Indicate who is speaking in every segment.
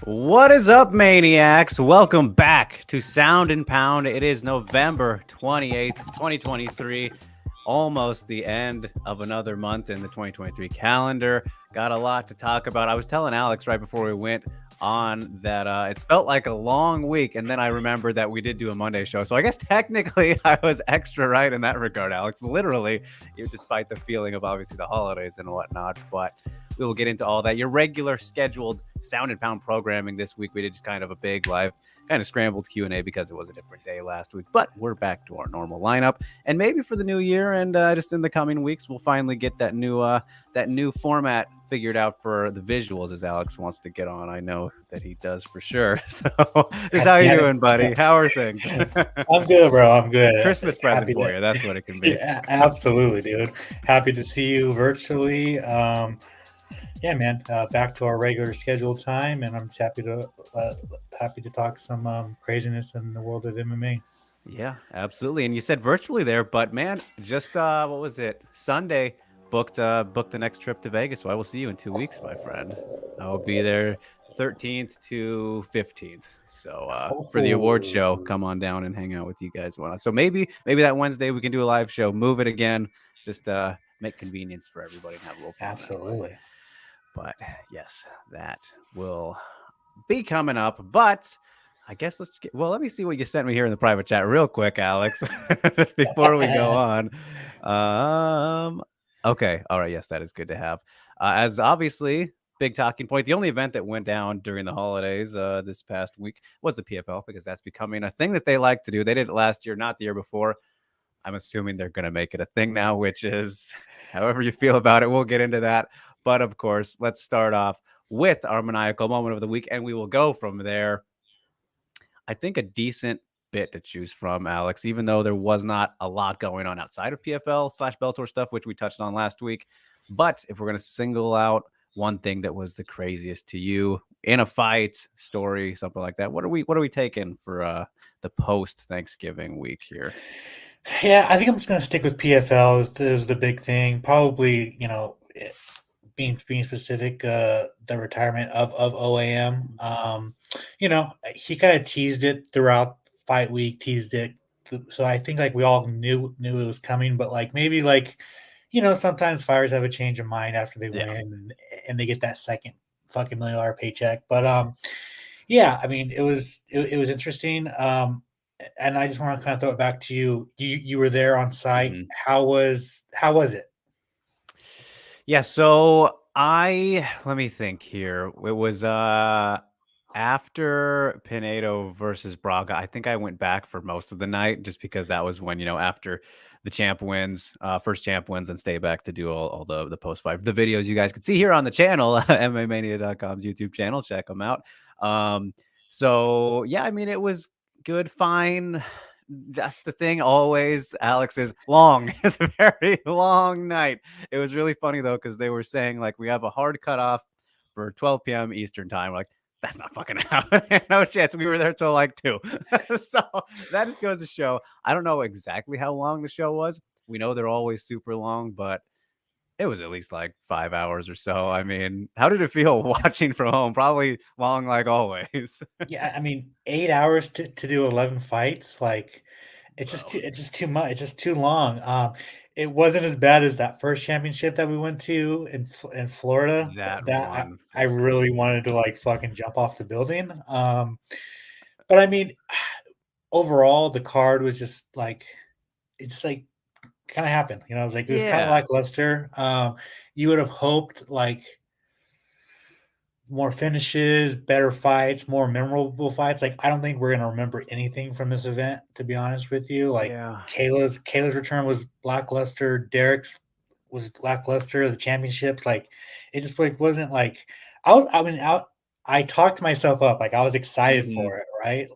Speaker 1: What is up, maniacs? Welcome back to Sound and Pound. It is November 28th, 2023. Almost the end of another month in the 2023 calendar. Got a lot to talk about. I was telling Alex right before we went on that it's felt like a long week, and then I remembered that we did do a Monday show. So I guess technically I was extra right in that regard, Alex. Literally, despite the feeling of obviously the holidays and whatnot. But we will get into all that. Your regular scheduled Sound and Pound programming this week. We did just kind of a big live, kind of scrambled Q&A because it was a different day last week. But we're back to our normal lineup, and maybe for the new year and just in the coming weeks, we'll finally get that new format figured out for the visuals, as Alex wants to get on. I know that he does for sure. So, just how you doing, buddy? How are things?
Speaker 2: I'm good, bro. I'm good.
Speaker 1: Christmas present
Speaker 2: Happy
Speaker 1: for
Speaker 2: to,
Speaker 1: you. That's what it can be.
Speaker 2: yeah, absolutely, dude. Happy to see you virtually. Yeah, man. Back to our regular scheduled time, and I'm just happy to talk some craziness in the world of MMA.
Speaker 1: Yeah, absolutely. And you said virtually there, but man, just what was it? Sunday booked the next trip to Vegas. So I will see you in 2 weeks, my friend. I will be there 13th to 15th. So for the award show,
Speaker 2: Oh,
Speaker 1: come on down and hang out with you guys. So maybe that Wednesday we can do a live show. Move it again. Just make convenience for everybody and have a little fun that way.
Speaker 2: absolutely.
Speaker 1: But yes, that will be coming up. But I guess let me see what you sent me here in the private chat real quick, Alex, just before we go on. Um, okay. All right. Yes, that is good to have. As obviously, big talking point. The only event that went down during the holidays this past week was the PFL because that's becoming a thing that they like to do. They did it last year, not the year before. I'm assuming they're going to make it a thing now, which is however you feel about it. We'll get into that. But of course, let's start off with our maniacal moment of the week, and we will go from there. I think a decent bit to choose from, Alex, even though there was not a lot going on outside of PFL/Bellator stuff, which we touched on last week. But if we're going to single out one thing that was the craziest to you in a fight, story, something like that, what are we taking for the post Thanksgiving week here?
Speaker 2: Yeah, I think I'm just gonna stick with PFL. Is the big thing. Probably, being specific, the retirement of OAM. He kind of teased it throughout fight week, teased it. So I think like we all knew it was coming, but like maybe like, sometimes fighters have a change of mind after they
Speaker 1: Yeah.
Speaker 2: win and they get that second fucking $1 million paycheck. But yeah, I mean it was interesting. And I just want to kind of throw it back to you. You were there on site.
Speaker 1: Mhm.
Speaker 2: How was it?
Speaker 1: Yeah, so let me think here. It was after Pinedo versus Braga. I think I went back for most of the night just because that was when, after the champ wins, first champ wins, and stay back to do all the post fight. The videos you guys can see here on the channel, MMAmania.com's YouTube channel. Check them out. So yeah, I mean, it was good, fine. That's the thing always, Alex, is long. It's a very long night. It was really funny though, because they were saying like we have a hard cutoff for 12 p.m. Eastern time. We're like, that's not fucking happening. No chance. We were there till like 2. So that just goes to show. I don't know exactly how long the show was. We know they're always super long, but it was at least like 5 hours or so. I mean, how did it feel watching from home? Probably long like always.
Speaker 2: Yeah, I mean, 8 hours to do 11 fights, like
Speaker 1: Bro,
Speaker 2: it's just too much. It's just too long. It wasn't as bad as that first championship that we went to in Florida.
Speaker 1: that
Speaker 2: That
Speaker 1: one
Speaker 2: I
Speaker 1: was
Speaker 2: really
Speaker 1: crazy.
Speaker 2: wanted to like fucking jump off the building. But I mean, overall, the card was just like it just like kind of happened. It was like it was kind of
Speaker 1: Yeah.
Speaker 2: lackluster. You would have hoped like more finishes, better fights, more memorable fights. Like I don't think we're gonna remember anything from this event, to be honest with you. Like
Speaker 1: Yeah.
Speaker 2: Kayla's return was lackluster. Derek's was lackluster. The championships, like it just like wasn't like I talked myself up. Like I was excited
Speaker 1: Mhm.
Speaker 2: for it, right?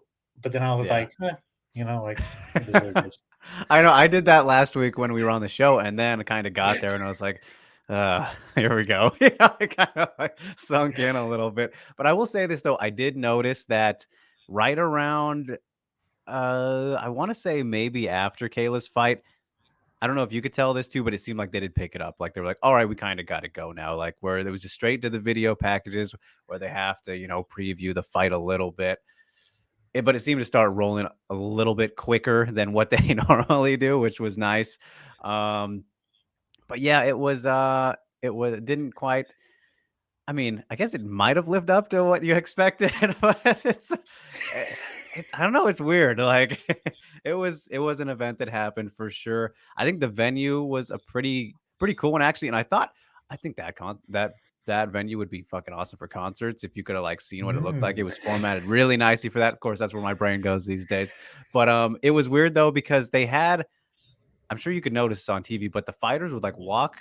Speaker 2: But then I was
Speaker 1: Yeah.
Speaker 2: like, like it is what it is.
Speaker 1: I know, I did that last week when we were on the show, and then kinda got there, and I was like, here we go." It kinda, like, sunk in a little bit. But I will say this, though, I did notice that right around, I wanna say maybe after Kayla's fight, I don't know if you could tell this too, but it seemed like they did pick it up. Like they were like, all right, we kind of got to go now. Like where it was just straight to the video packages where they have to, preview the fight a little bit. But it seemed to start rolling a little bit quicker than what they normally do, which was nice. But yeah, it didn't quite. I mean, I guess it might have lived up to what you expected, but I don't know. It's weird. Like it was an event that happened for sure. I think the venue was a pretty cool one actually, and I think that venue would be fucking awesome for concerts if you could have like seen what it looked like. It was formatted really nicely for that. Of course, that's where my brain goes these days. But it was weird though because they had. I'm sure you could notice on TV, but the fighters would like walk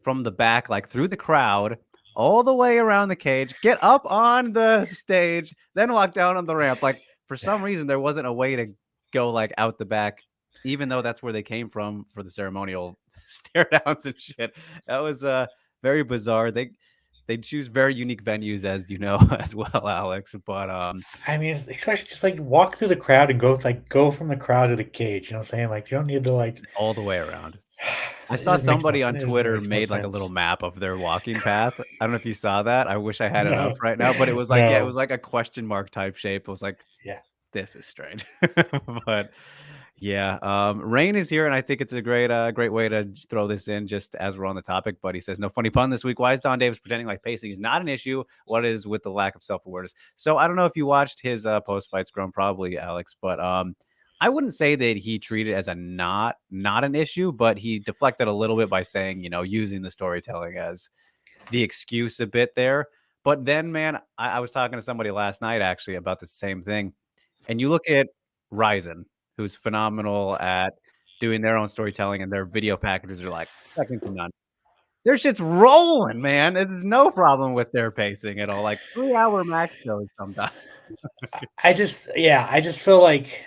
Speaker 1: from the back, like through the crowd, all the way around the cage, get up on the stage, then walk down on the ramp. Like for
Speaker 2: Yeah.
Speaker 1: some reason, there wasn't a way to go like out the back, even though that's where they came from for the ceremonial stare downs and shit. That was very bizarre. They choose very unique venues, as you know, as well, Alex. But
Speaker 2: I mean, especially just like walk through the crowd and go from the crowd to the cage. You know what I'm saying? Like you don't need to like.
Speaker 1: all the way around. I
Speaker 2: It
Speaker 1: saw
Speaker 2: just makes no.
Speaker 1: somebody on
Speaker 2: It just
Speaker 1: Twitter
Speaker 2: makes no
Speaker 1: made like a little
Speaker 2: sense.
Speaker 1: map of their walking path. I don't know if you saw that. I wish I had it up
Speaker 2: No,
Speaker 1: right now, but it was like, yeah, it
Speaker 2: no,
Speaker 1: was like a question mark type shape. It was like,
Speaker 2: yeah.
Speaker 1: this is strange. But yeah, Rain is here, and I think it's a great way to throw this in just as we're on the topic. But he says, no funny pun this week. Why is Don Davis pretending like pacing is not an issue? What is with the lack of self-awareness? So I don't know if you watched his post-fight scrum, probably, Alex, but I wouldn't say that he treated it as a not an issue, but he deflected a little bit by saying, using the storytelling as the excuse a bit there. But then, man, I was talking to somebody last night actually about the same thing. And you look at Ryzen, who's phenomenal at doing their own storytelling, and their video packages are like second to none. Their shit's rolling, man. There's no problem with their pacing at all. Like 3 hour max shows sometimes.
Speaker 2: I just feel like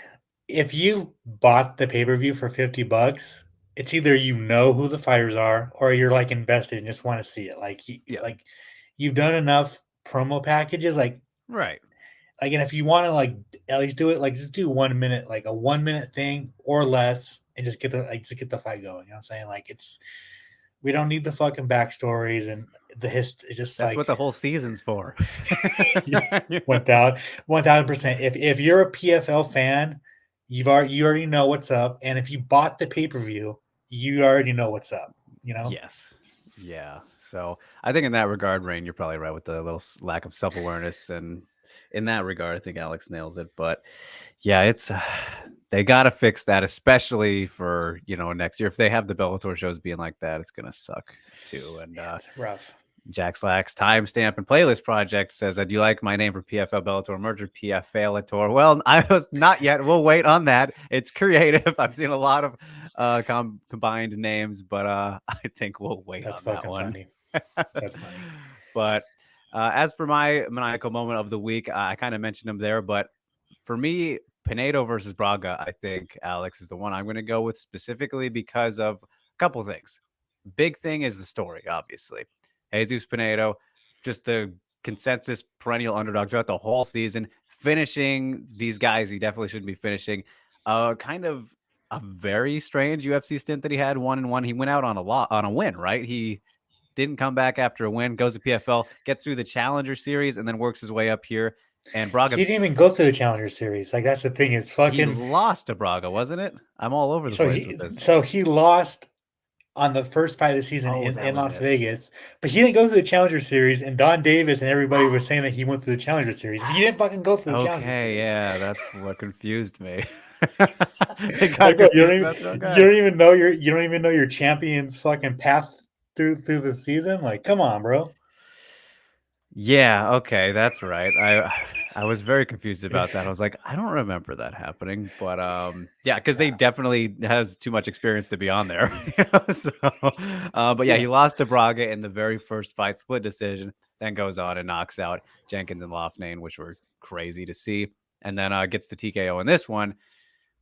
Speaker 2: if you bought the pay per view for $50, it's either you know who the fighters are or you're like invested and just want to see it.
Speaker 1: Yeah,
Speaker 2: Like you've done enough promo packages,
Speaker 1: right.
Speaker 2: and if you want to like at least do it, like just do 1 minute, like a 1 minute thing or less, and just get the fight going. You know what I'm saying? Like we don't need the fucking backstories and the history. It's just
Speaker 1: That's what
Speaker 2: like
Speaker 1: the whole season's for.
Speaker 2: 1000%. If you're a PFL fan, you already know what's up, and if you bought the pay per view, you already know what's up. You know.
Speaker 1: Yes. Yeah. So I think in that regard, Rain, you're probably right with the little lack of self awareness. And in that regard, I think Alex nails it. But yeah, it's they got to fix that, especially for next year. If they have the Bellator shows being like that, it's gonna suck too. And
Speaker 2: It's rough.
Speaker 1: Jack Slack's timestamp and playlist project says, "Do you like my name for PFL Bellator merger? PFL Well, I was not yet. We'll wait on that. It's creative. I've seen a lot of combined names, but I think we'll wait
Speaker 2: That's
Speaker 1: on that
Speaker 2: fucking
Speaker 1: one.
Speaker 2: funny. That's funny.
Speaker 1: But as for my maniacal moment of the week, I kind of mentioned him there, but for me, Pinedo versus Braga, I think Alex is the one I'm going to go with specifically because of a couple things. Big thing is the story, obviously. Jesus Pinedo, just the consensus perennial underdog throughout the whole season, finishing these guys he definitely shouldn't be finishing. Kind of a very strange UFC stint that he had 1-1. He went out on a win, right? He didn't come back after a win, goes to PFL, gets through the Challenger Series, and then works his way up here. And
Speaker 2: He
Speaker 1: Braga,
Speaker 2: didn't even go through the Challenger Series. Like that's the thing. It's
Speaker 1: he
Speaker 2: fucking.
Speaker 1: lost to Braga, wasn't it? I'm all over the place with this.
Speaker 2: So he lost on the first fight of the season
Speaker 1: Oh, that
Speaker 2: in
Speaker 1: was
Speaker 2: Las
Speaker 1: it.
Speaker 2: Vegas, but he didn't go through the Challenger Series. And Don Davis and everybody was saying that he went through the Challenger Series. He didn't fucking go through the Challenger
Speaker 1: Okay,
Speaker 2: Series.
Speaker 1: yeah, that's what confused me. They got
Speaker 2: Like, bro,
Speaker 1: confused about that.
Speaker 2: you
Speaker 1: Okay.
Speaker 2: don't even know your champion's fucking path through the season. Like, come on, bro.
Speaker 1: Yeah, okay, that's right. I was very confused about that. I was like, I don't remember that happening, but yeah, because they
Speaker 2: Yeah,
Speaker 1: definitely has too much experience to be on there. So, but yeah,
Speaker 2: yeah.
Speaker 1: he lost to Braga in the very first fight, split decision, then goes on and knocks out Jenkins and Loughnane, which were crazy to see, and then gets the TKO in this one.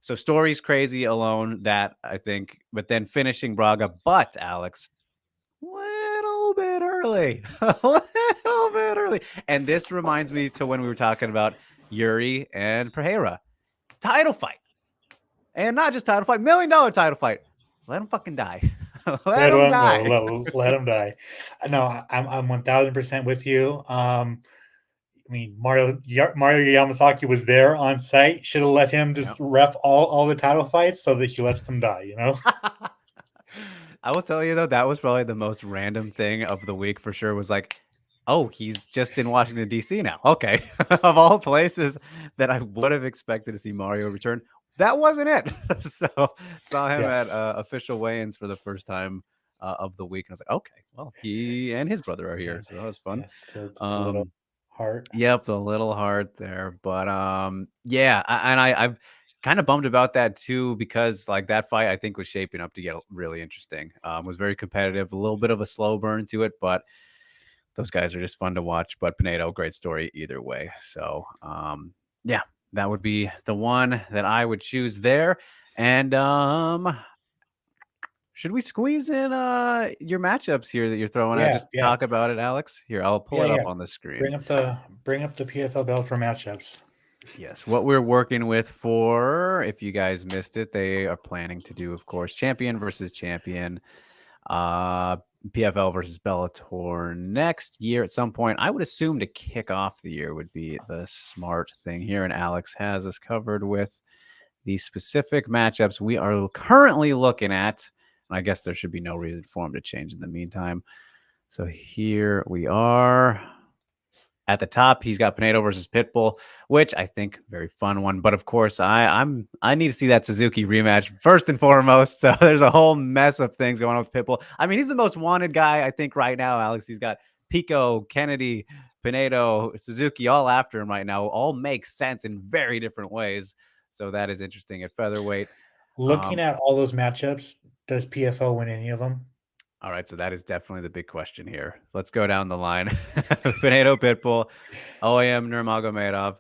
Speaker 1: So story's crazy alone, that I think, but then finishing Braga, but Alex, little bit early, a little bit early. And this reminds me to when we were talking about Yuri and Pereira title fight, and not just title fight, $1 million title fight. let him fucking die. Let him die.
Speaker 2: Let him die. No, I'm 1000% with you. I mean, Mario Yamasaki was there on site. Should have let him
Speaker 1: Yep.
Speaker 2: just ref all the title fights so that he lets them die. You know?
Speaker 1: I will tell you though, that was probably the most random thing of the week for sure. Was like, oh, he's just in Washington D.C. now. Okay, of all places that I would have expected to see Mario return, that wasn't it. So saw him
Speaker 2: Yeah,
Speaker 1: at official weigh-ins for the first time of the week, and I was like, okay, well, he and his brother are
Speaker 2: yeah,
Speaker 1: here, so that was fun.
Speaker 2: yeah. So the little
Speaker 1: Um,
Speaker 2: heart.
Speaker 1: Yep, the little heart there, but, yeah, I'm kinda bummed about that too because, like, that fight I think was shaping up to get really interesting. Was very competitive, a little bit of a slow burn to it, but those guys are just fun to watch, but Pinedo, great story either way. So, yeah, that would be the one that I would choose there, and, should we squeeze in, your matchups here that you're throwing out?
Speaker 2: Yeah,
Speaker 1: Just
Speaker 2: yeah,
Speaker 1: talk about it, Alex? Here, I'll pull
Speaker 2: yeah,
Speaker 1: it up
Speaker 2: yeah.
Speaker 1: on the screen.
Speaker 2: Bring up the PFL belt for matchups.
Speaker 1: Yes, what we're working with for, if you guys missed it, they are planning to do, of course, champion versus champion, uh, PFL versus Bellator next year at some point. I would assume to kick off the year would be the smart thing here, and Alex has us covered with the specific matchups we are currently looking at. And I guess there should be no reason for him to change in the meantime. So here we are. At the top, he's got Pinedo versus Pitbull, which I think very fun one. But of course, I need to see that Suzuki rematch first and foremost. So there's a whole mess of things going on with Pitbull. I mean, he's the most wanted guy I think right now, Alex. He's got Pico, Kennedy, Pinedo, Suzuki all after him right now. All make sense in very different ways. So that is interesting at featherweight.
Speaker 2: Looking
Speaker 1: Um,
Speaker 2: at all those matchups, does PFL win any of them?
Speaker 1: All right, so that is definitely the big question here. Let's go down the line. Pinedo Pitbull, OAM Nurmagomedov,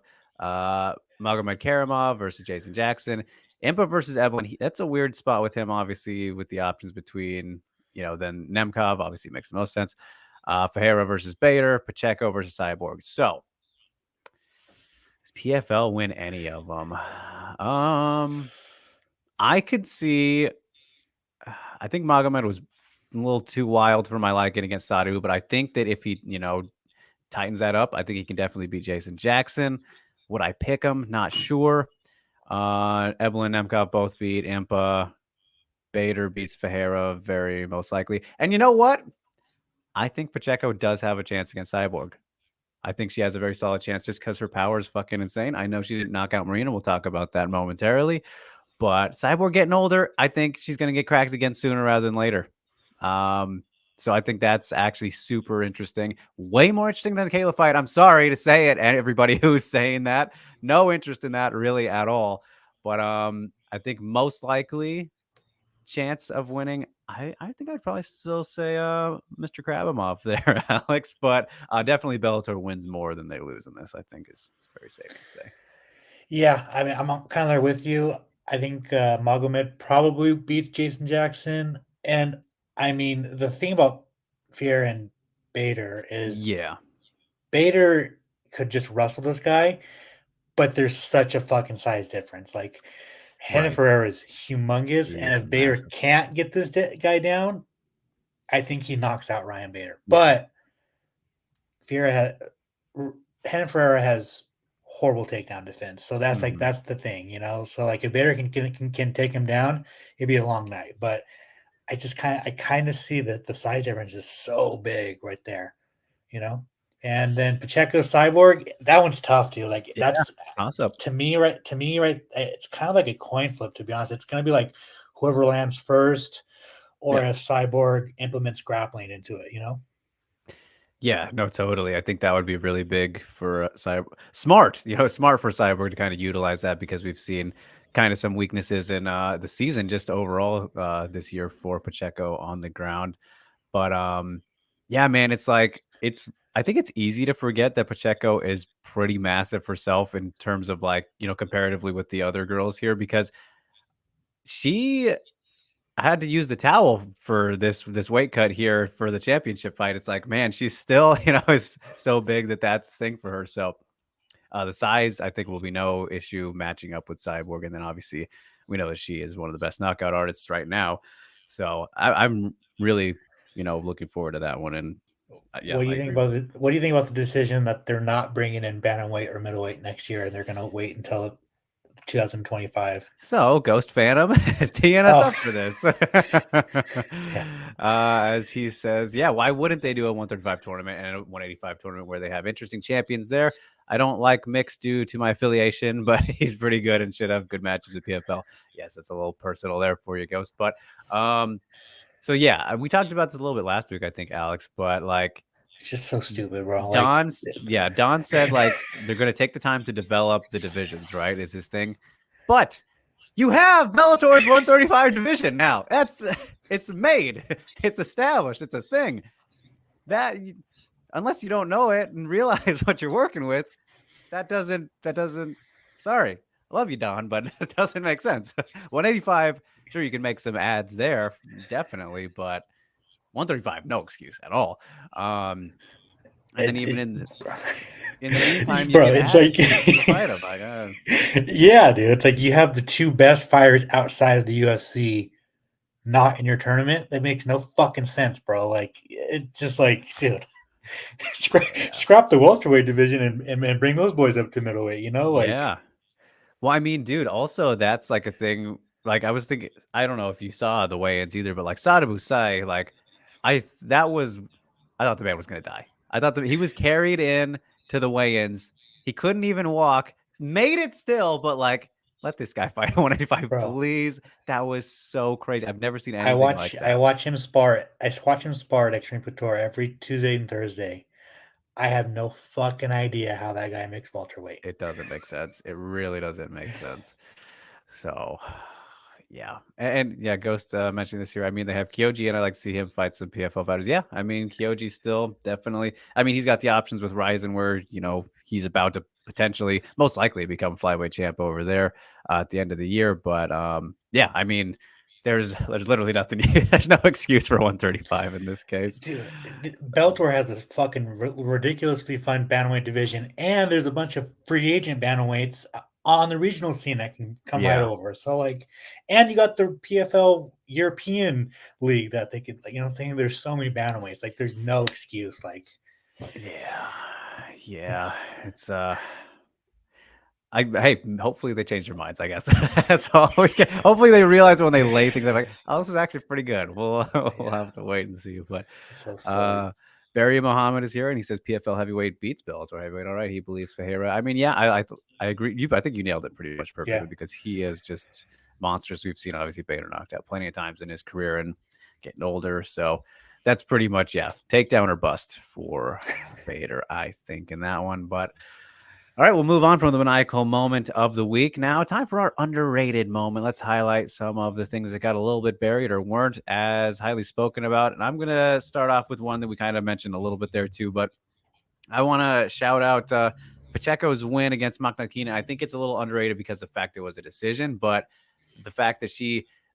Speaker 1: Magomed Karamov versus Jason Jackson, Impa versus Evelyn. That's a weird spot with him, obviously, with the options between, then Nemkov, obviously makes the most sense. Fajera versus Bader, Pacheco versus Cyborg. So, does PFL win any of them? I could see I think Magomed was a little too wild for my liking against Sadu, but I think that if he, tightens that up, I think he can definitely beat Jason Jackson. Would I pick him? Not sure. Evelyn and Nemkov both beat Impa. Bader beats Fajera, very most likely. And you know what? I think Pacheco does have a chance against Cyborg. I think she has a very solid chance just because her power is fucking insane. I know she didn't knock out Marina. We'll talk about that momentarily. But Cyborg getting older, I think she's going to get cracked again sooner rather than later. Um, so I think that's actually super interesting. Way more interesting than the Kayla fight. I'm sorry to say it, and everybody who's saying that, no interest in that really at all. But I think most likely chance of winning. I think I'd probably still say Mr. Krabimov there, Alex. But definitely Bellator wins more than they lose in this. I think is very safe to say.
Speaker 2: Yeah, I mean, I'm kind of there with you. I think Magomed probably beats Jason Jackson, and I mean, the thing about Fear and Bader is
Speaker 1: Yeah,
Speaker 2: Bader could just wrestle this guy, but there's such a fucking size difference. Like, Renan
Speaker 1: right.
Speaker 2: Ferrer is humongous,
Speaker 1: He
Speaker 2: and
Speaker 1: is
Speaker 2: if Bader
Speaker 1: massive.
Speaker 2: can't get this guy down, I think he knocks out Ryan Bader.
Speaker 1: Yeah.
Speaker 2: But Fiera had Renan Ferreira has horrible takedown defense, so
Speaker 1: Mhm.
Speaker 2: that's the thing, you know. So like if Bader can take him down, it'd be a long night. But I kind of see that the size difference is so big right there, you know. And then Pacheco Cyborg, that one's tough too. Like
Speaker 1: Yeah,
Speaker 2: that's
Speaker 1: toss up.
Speaker 2: to me, right. It's kind of like a coin flip, to be honest. It's gonna be like whoever lands first, or
Speaker 1: Yeah.
Speaker 2: if Cyborg implements grappling into it, you know.
Speaker 1: Yeah, no, totally. I think that would be really big for smart, smart for Cyborg to kind of utilize that because we've seen kind of some weaknesses in the season just overall this year for Pacheco on the ground. But yeah, man, it's like I think it's easy to forget that Pacheco is pretty massive herself in terms of like, comparatively with the other girls here because she I had to use the towel for this weight cut here for the championship fight. It's like, man, she's still, is so big that that's the thing for her. So the size, I think, will be no issue matching up with Cyborg. And then obviously, we know that she is one of the best knockout artists right now. So I'm really, looking forward to that one. And yeah,
Speaker 2: What do
Speaker 1: I
Speaker 2: you think
Speaker 1: agree.
Speaker 2: about what do you think about the decision that they're not bringing in bantamweight or middleweight next year, and they're going to wait until 2025?
Speaker 1: So, Ghost Phantom teeing us
Speaker 2: Oh,
Speaker 1: up for this.
Speaker 2: yeah,
Speaker 1: As he says, yeah, why wouldn't they do a 135 tournament and a 185 tournament where they have interesting champions there? I don't like Mix due to my affiliation, but he's pretty good and should have good matches with PFL. Yes, it's a little personal there for you, Ghost. But so yeah, we talked about this a little bit last week, I think, Alex, but like
Speaker 2: it's just so stupid, bro. Like,
Speaker 1: Don said like they're going to take the time to develop the divisions, right? Is his thing. But you have Bellator's 135 division now. It's made. It's established. It's a thing. That unless you don't know it and realize what you're working with, that doesn't sorry. I love you, Don, but it doesn't make sense. 185, sure you can make some ads there, definitely, but 135, no excuse at all. And then
Speaker 2: it,
Speaker 1: even
Speaker 2: it
Speaker 1: in the meantime, you
Speaker 2: bro,
Speaker 1: get
Speaker 2: it's like,
Speaker 1: added to fight him. Like,
Speaker 2: yeah, dude, it's like you have the two best fighters outside of the UFC not in your tournament. That makes no fucking sense, bro. Like, it's just like, dude,
Speaker 1: yeah,
Speaker 2: scrap the welterweight division and bring those boys up to middleweight. Like,
Speaker 1: yeah. Well, I mean, dude, also that's like a thing. Like I was thinking, I don't know if you saw the weigh-ins either, but like Sada Busai, like that was, I thought the man was gonna die. I thought that he was carried in to the weigh-ins. He couldn't even walk. Made it still, but like, let this guy fight 185,
Speaker 2: bro,
Speaker 1: please. That was so crazy. I've never seen anything like
Speaker 2: I
Speaker 1: that.
Speaker 2: watch him spar. I watch him spar at Extreme Couture every Tuesday and Thursday. I have no fucking idea how that guy makes welterweight.
Speaker 1: It doesn't make sense. It really doesn't make sense. So, yeah, and yeah, Ghost mentioned this here. I mean, they have Kyoji, and I like to see him fight some PFL fighters. Yeah, I mean, Kyoji still definitely. I mean, he's got the options with Ryzen, where he's about to potentially, most likely, become flyweight champ over there at the end of the year. But yeah, I mean, there's literally nothing. There's no excuse for 135 in this case.
Speaker 2: Dude, Bellator has this fucking ridiculously fun bantamweight division, and there's a bunch of free agent bantamweights on the regional scene that can come right
Speaker 1: Yeah,
Speaker 2: over. So like, and you got the PFL European League that they could, like, saying there's so many bantamweights. Like, there's no excuse. Like,
Speaker 1: yeah, yeah. It's hey, hopefully they change their minds. I guess that's all we can. Hopefully they realize when they lay things. They're like, oh, this is actually pretty good. We'll we'll
Speaker 2: yeah,
Speaker 1: have to wait and see. But
Speaker 2: it's so silly.
Speaker 1: uh, Barry Muhammad is here, and he says PFL heavyweight beats Bellator heavyweight. All right, he believes Fajera. I mean, yeah, I agree. I think you nailed it pretty much
Speaker 2: Yeah,
Speaker 1: perfectly because he is just monstrous. We've seen obviously Bader knocked out plenty of times in his career and getting older. So that's pretty much takedown or bust for Bader, I think, in that one. But all right, we'll move on from the maniacal moment of the week. Now, time for our underrated moment. Let's highlight some of the things that got a little bit buried or weren't as highly spoken about. And I'm going to start off with one that we kind of mentioned a little bit there too, but I want to shout out Pacheco's win against Maknakina. I think it's a little underrated because the fact it was a decision, but the fact that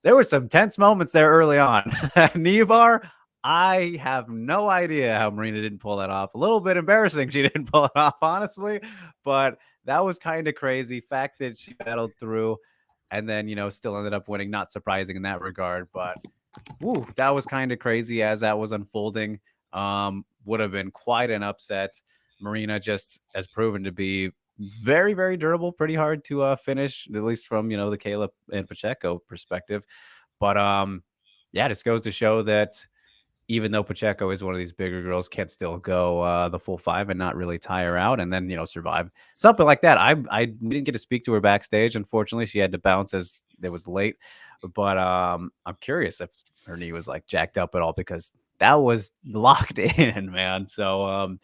Speaker 1: there were some tense moments there early on. Nivar, I have no idea how Marina didn't pull that off. A little bit embarrassing she didn't pull it off, honestly, but that was kind of crazy. Fact that she battled through and then, still ended up winning. Not surprising in that regard, but that was kind of crazy as that was unfolding. Would have been quite an upset. Marina just has proven to be very, very durable, pretty hard to finish, at least from the Caleb and Pacheco perspective. But yeah, this goes to show that even though Pacheco is one of these bigger girls, can still go the full 5 and not really tire out, and then survive something like that. I didn't get to speak to her backstage. Unfortunately, she had to bounce as it was late. But I'm curious if her knee was like jacked up at all because that was locked in, man. So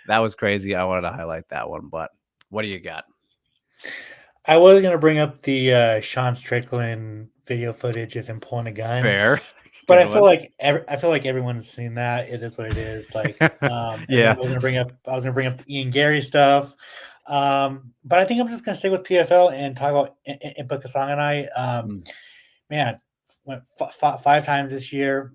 Speaker 1: that was crazy. I wanted to highlight that one. But what do you got?
Speaker 2: I was gonna bring up the Sean Strickland video footage of him pulling a gun.
Speaker 1: Fair,
Speaker 2: But
Speaker 1: good one.
Speaker 2: I feel like everyone's seen that. It is what it is. Like, and then
Speaker 1: Yeah.
Speaker 2: I was gonna bring up the Ian Gary stuff. But I think I'm just gonna stay with PFL and talk about Impa Kasanganay.
Speaker 1: Mm.
Speaker 2: Man, went 5 times this year.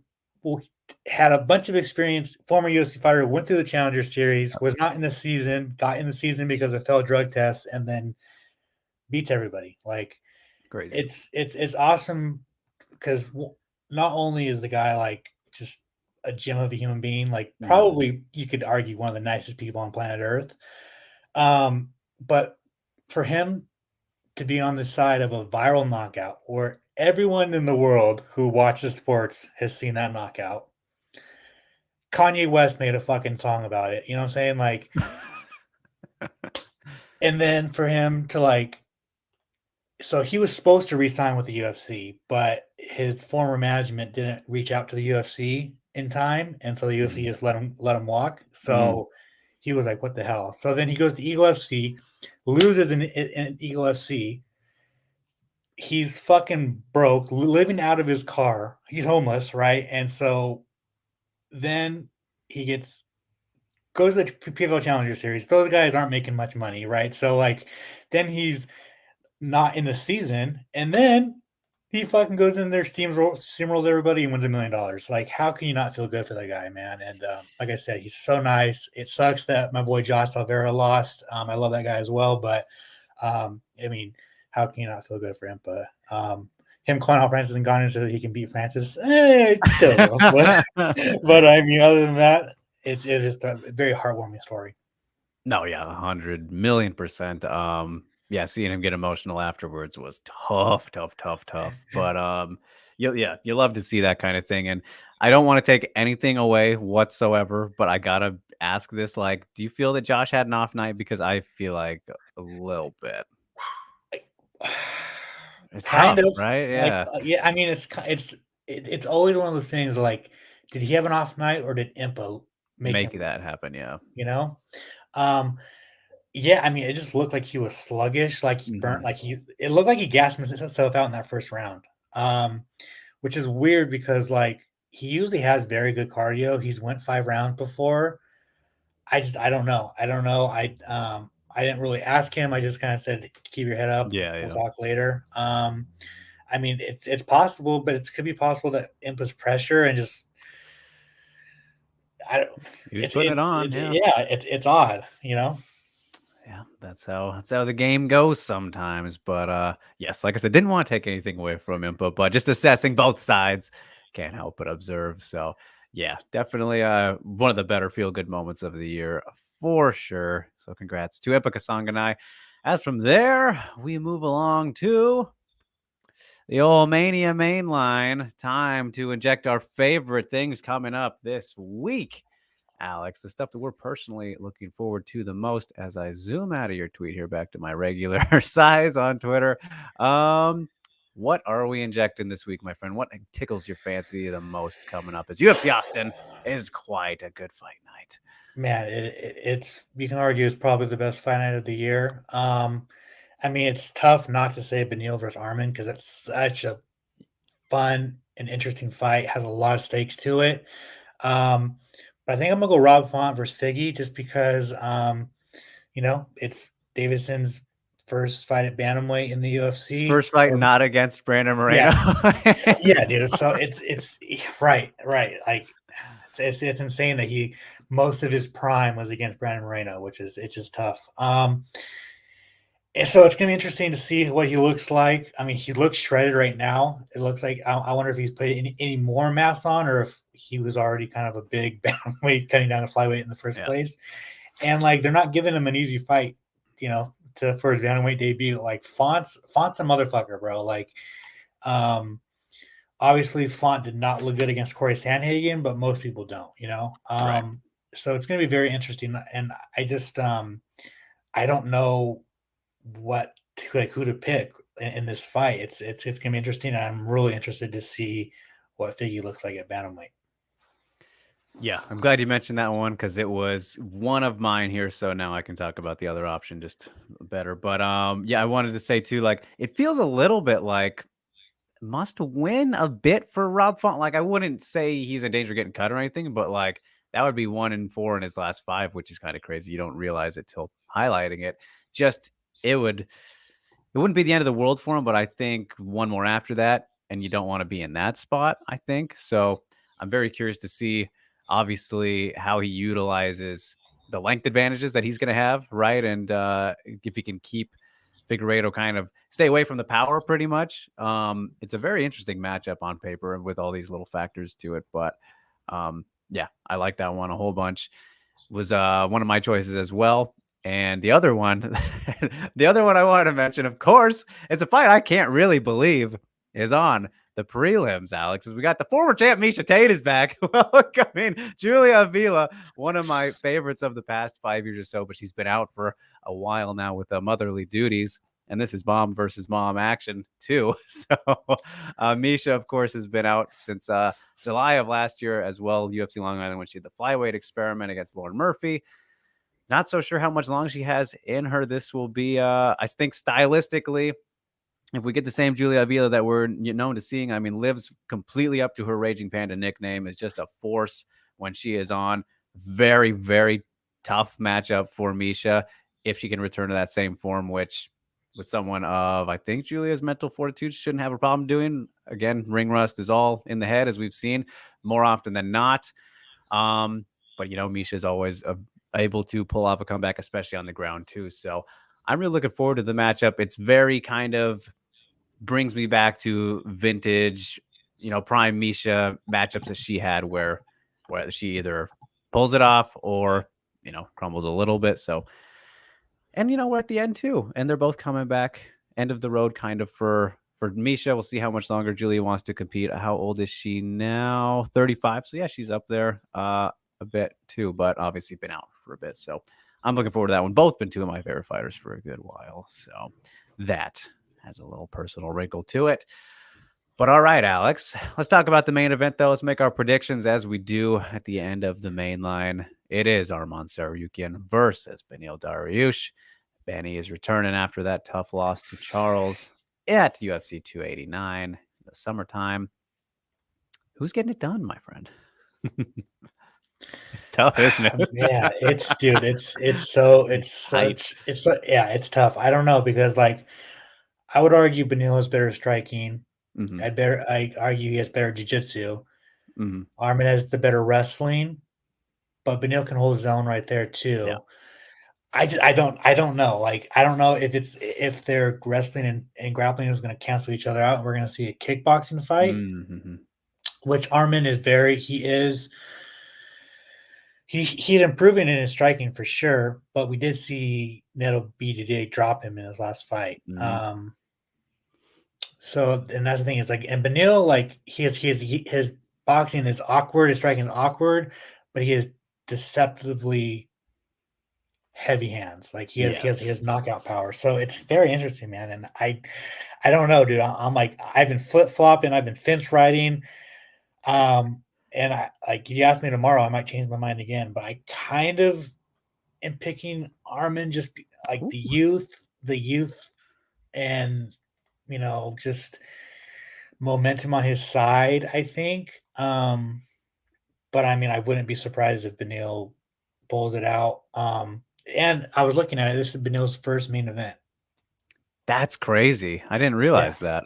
Speaker 2: Had a bunch of experience. Former UFC fighter, went through the Challenger Series. Was not in the season. Got in the season because of failed drug tests, and then beats everybody. Like,
Speaker 1: Crazy.
Speaker 2: it's awesome because not only is the guy like just a gem of a human being, like
Speaker 1: Mm.
Speaker 2: probably you could argue one of the nicest people on planet Earth. But for him to be on the side of a viral knockout where everyone in the world who watches sports has seen that knockout. Kanye West made a fucking song about it. You know what I'm saying? Like, and then for him to like, so he was supposed to resign with the UFC, but his former management didn't reach out to the UFC in time, and so the UFC
Speaker 1: Mm.
Speaker 2: just let him walk.
Speaker 1: Mm.
Speaker 2: So he was like, "What the hell?" So then he goes to Eagle FC, loses in Eagle FC. He's fucking broke, living out of his car. He's homeless, right? And so then he gets goes to the PFL Challenger Series. Those guys aren't making much money, right? So like, then he's not in the season, and then he fucking goes in there, steamrolls everybody, and wins $1 million. Like, how can you not feel good for that guy, man? And like I said, he's so nice. It sucks that my boy Josh Salvera lost. I love that guy as well, but I mean, how can you not feel good for him? But him calling out Francis Ngannou so that he can beat Francis, still a little. But I mean, other than that, it's just a very heartwarming story.
Speaker 1: No, yeah, 100,000,000%. Yeah, seeing him get emotional afterwards was tough, tough, tough, tough. But you love to see that kind of thing. And I don't want to take anything away whatsoever, but I gotta ask this: like, do you feel that Josh had an off night? Because I feel like a little bit. It's
Speaker 2: Kind
Speaker 1: tough,
Speaker 2: of
Speaker 1: right?
Speaker 2: like,
Speaker 1: Yeah,
Speaker 2: yeah. I mean, it's always one of those things. Like, did he have an off night or did Impa make him
Speaker 1: make that happen. Yeah.
Speaker 2: You know, um, yeah. I mean, it just looked like he was sluggish. Like he burnt.
Speaker 1: Hmm.
Speaker 2: Like he. It looked like he gassed himself out in that first round. Which is weird because like he usually has very good cardio. He's went 5 rounds before. I don't know. I don't know. I didn't really ask him. I just kind of said, "Keep your head up.
Speaker 1: Yeah,
Speaker 2: We'll
Speaker 1: yeah.
Speaker 2: talk later." I mean, it's possible, but it could be possible that Impa's pressure and just I don't.
Speaker 1: He was putting it on.
Speaker 2: It's
Speaker 1: Yeah.
Speaker 2: yeah, it's odd, you know.
Speaker 1: Yeah, that's how the game goes sometimes. But yes, like I said, didn't want to take anything away from him, but just assessing both sides, can't help but observe. So yeah, definitely one of the better feel good moments of the year for sure. So congrats to Ipika Sanganai. As from there, we move along to the old Mania mainline. Time to inject our favorite things coming up this week. Alex, the stuff that we're personally looking forward to the most as I zoom out of your tweet here back to my regular size on Twitter. Um, what are we injecting this week, my friend? What tickles your fancy the most coming up? As UFC Austin is quite a good fight night.
Speaker 2: Man, it's you can argue it's probably the best fight night of the year. I mean, it's tough not to say Beneil versus Armin because it's such a fun and interesting fight. Has a lot of stakes to it. Um, but I think I'm gonna go Rob Font versus Figgy just because it's Davidson's first fight at bantamweight in the
Speaker 1: His
Speaker 2: UFC.
Speaker 1: first fight
Speaker 2: Or
Speaker 1: not against Brandon
Speaker 2: yeah,
Speaker 1: Moreno.
Speaker 2: yeah, dude. So it's right, right. Like it's insane that he most of his prime was against Brandon Moreno, which is it's just tough. And so it's gonna be interesting to see what he looks like. I mean, he looks shredded right now. It looks like I wonder if he's put any more mass on, or if he was already kind of a big weight cutting down to flyweight in the first
Speaker 1: Yeah,
Speaker 2: place. And like they're not giving him an easy fight, to for his bantamweight debut. Like Font's a motherfucker, bro. Like, um, obviously Font did not look good against Corey Sandhagen, but most people don't.
Speaker 1: right.
Speaker 2: So it's gonna be very interesting. And I don't know who to pick in this fight. It's gonna be interesting. I'm really interested to see what Figgy looks like at bantamweight.
Speaker 1: Yeah, I'm glad you mentioned that one because it was one of mine here. So now I can talk about the other option just better. But yeah, I wanted to say too, like it feels a little bit like must win a bit for Rob Font. Like I wouldn't say he's in danger of getting cut or anything, but like that would be 1-4 in his last five, which is kind of crazy. You don't realize it till highlighting it. Just it would it wouldn't be the end of the world for him, but I think one more after that, and you don't want to be in that spot, I think. So I'm very curious to see, obviously, how he utilizes the length advantages that he's going to have, right? And if he can keep Figueiredo kind of stay away from the power pretty much. It's a very interesting matchup on paper with all these little factors to it. But yeah, I like that one a whole bunch. Was one of my choices as well. And the other one, the other one I wanted to mention, of course, it's a fight I can't really believe is on the prelims, Alex, as we got the former champ Misha Tate is back. Welcoming Julia Avila, one of my favorites of the past 5 years or so, but she's been out for a while now with motherly duties. And this is mom versus mom action too. So Misha, of course, has been out since July of last year as well. UFC Long Island when she had the flyweight experiment against Lauren Murphy. Not so sure how much long she has in her. This will be, I think, stylistically, if we get the same Julia Avila that we're known to seeing, I mean, lives completely up to her Raging Panda nickname, is just a force when she is on. Very, very tough matchup for Misha if she can return to that same form, which with someone of, I think, Julia's mental fortitude shouldn't have a problem doing. Again, ring rust is all in the head, as we've seen more often than not. But, Misha is always able to pull off a comeback, especially on the ground, too. So I'm really looking forward to the matchup. It's very kind of brings me back to vintage, prime Misha matchups that she had where she either pulls it off or, crumbles a little bit. So, and we're at the end too. And they're both coming back end of the road kind of for Misha. We'll see how much longer Julia wants to compete. How old is she now? 35. So yeah, she's up there a bit too, but obviously been out for a bit. So I'm looking forward to that one. Both been two of my favorite fighters for a good while. So that has a little personal wrinkle to it. But all right, Alex, let's talk about the main event, though. Let's make our predictions as we do at the end of the main line. It is Arman Tsarukyan versus Beneil Dariush. Benny is returning after that tough loss to Charles at UFC 289 in the summertime. Who's getting it done, my friend? It's tough, isn't it?
Speaker 2: Yeah, it's tough. I don't know because I would argue Benil has better striking.
Speaker 1: Mm-hmm.
Speaker 2: I argue he has better jiu-jitsu.
Speaker 1: Mm-hmm.
Speaker 2: Armin has the better wrestling, but Benil can hold his own right there too.
Speaker 1: Yeah.
Speaker 2: I don't know. I don't know if their wrestling and grappling is going to cancel each other out and we're going to see a kickboxing fight,
Speaker 1: Mm-hmm.
Speaker 2: which Armin is he's improving in his striking for sure, but we did see Neto BDD drop him in his last fight.
Speaker 1: Mm-hmm.
Speaker 2: So and that's the thing is and Benil his boxing is awkward, his striking is awkward, but he is deceptively heavy hands. He has knockout power. So it's very interesting, man. And I don't know, dude. I'm I've been flip flopping, I've been fence riding. And if you ask me tomorrow, I might change my mind again. But I kind of am picking Armin just the youth, and just momentum on his side. I think. But I mean, I wouldn't be surprised if Beneil pulled it out. And I was looking at it. This is Benil's first main event.
Speaker 1: That's crazy. I didn't realize that.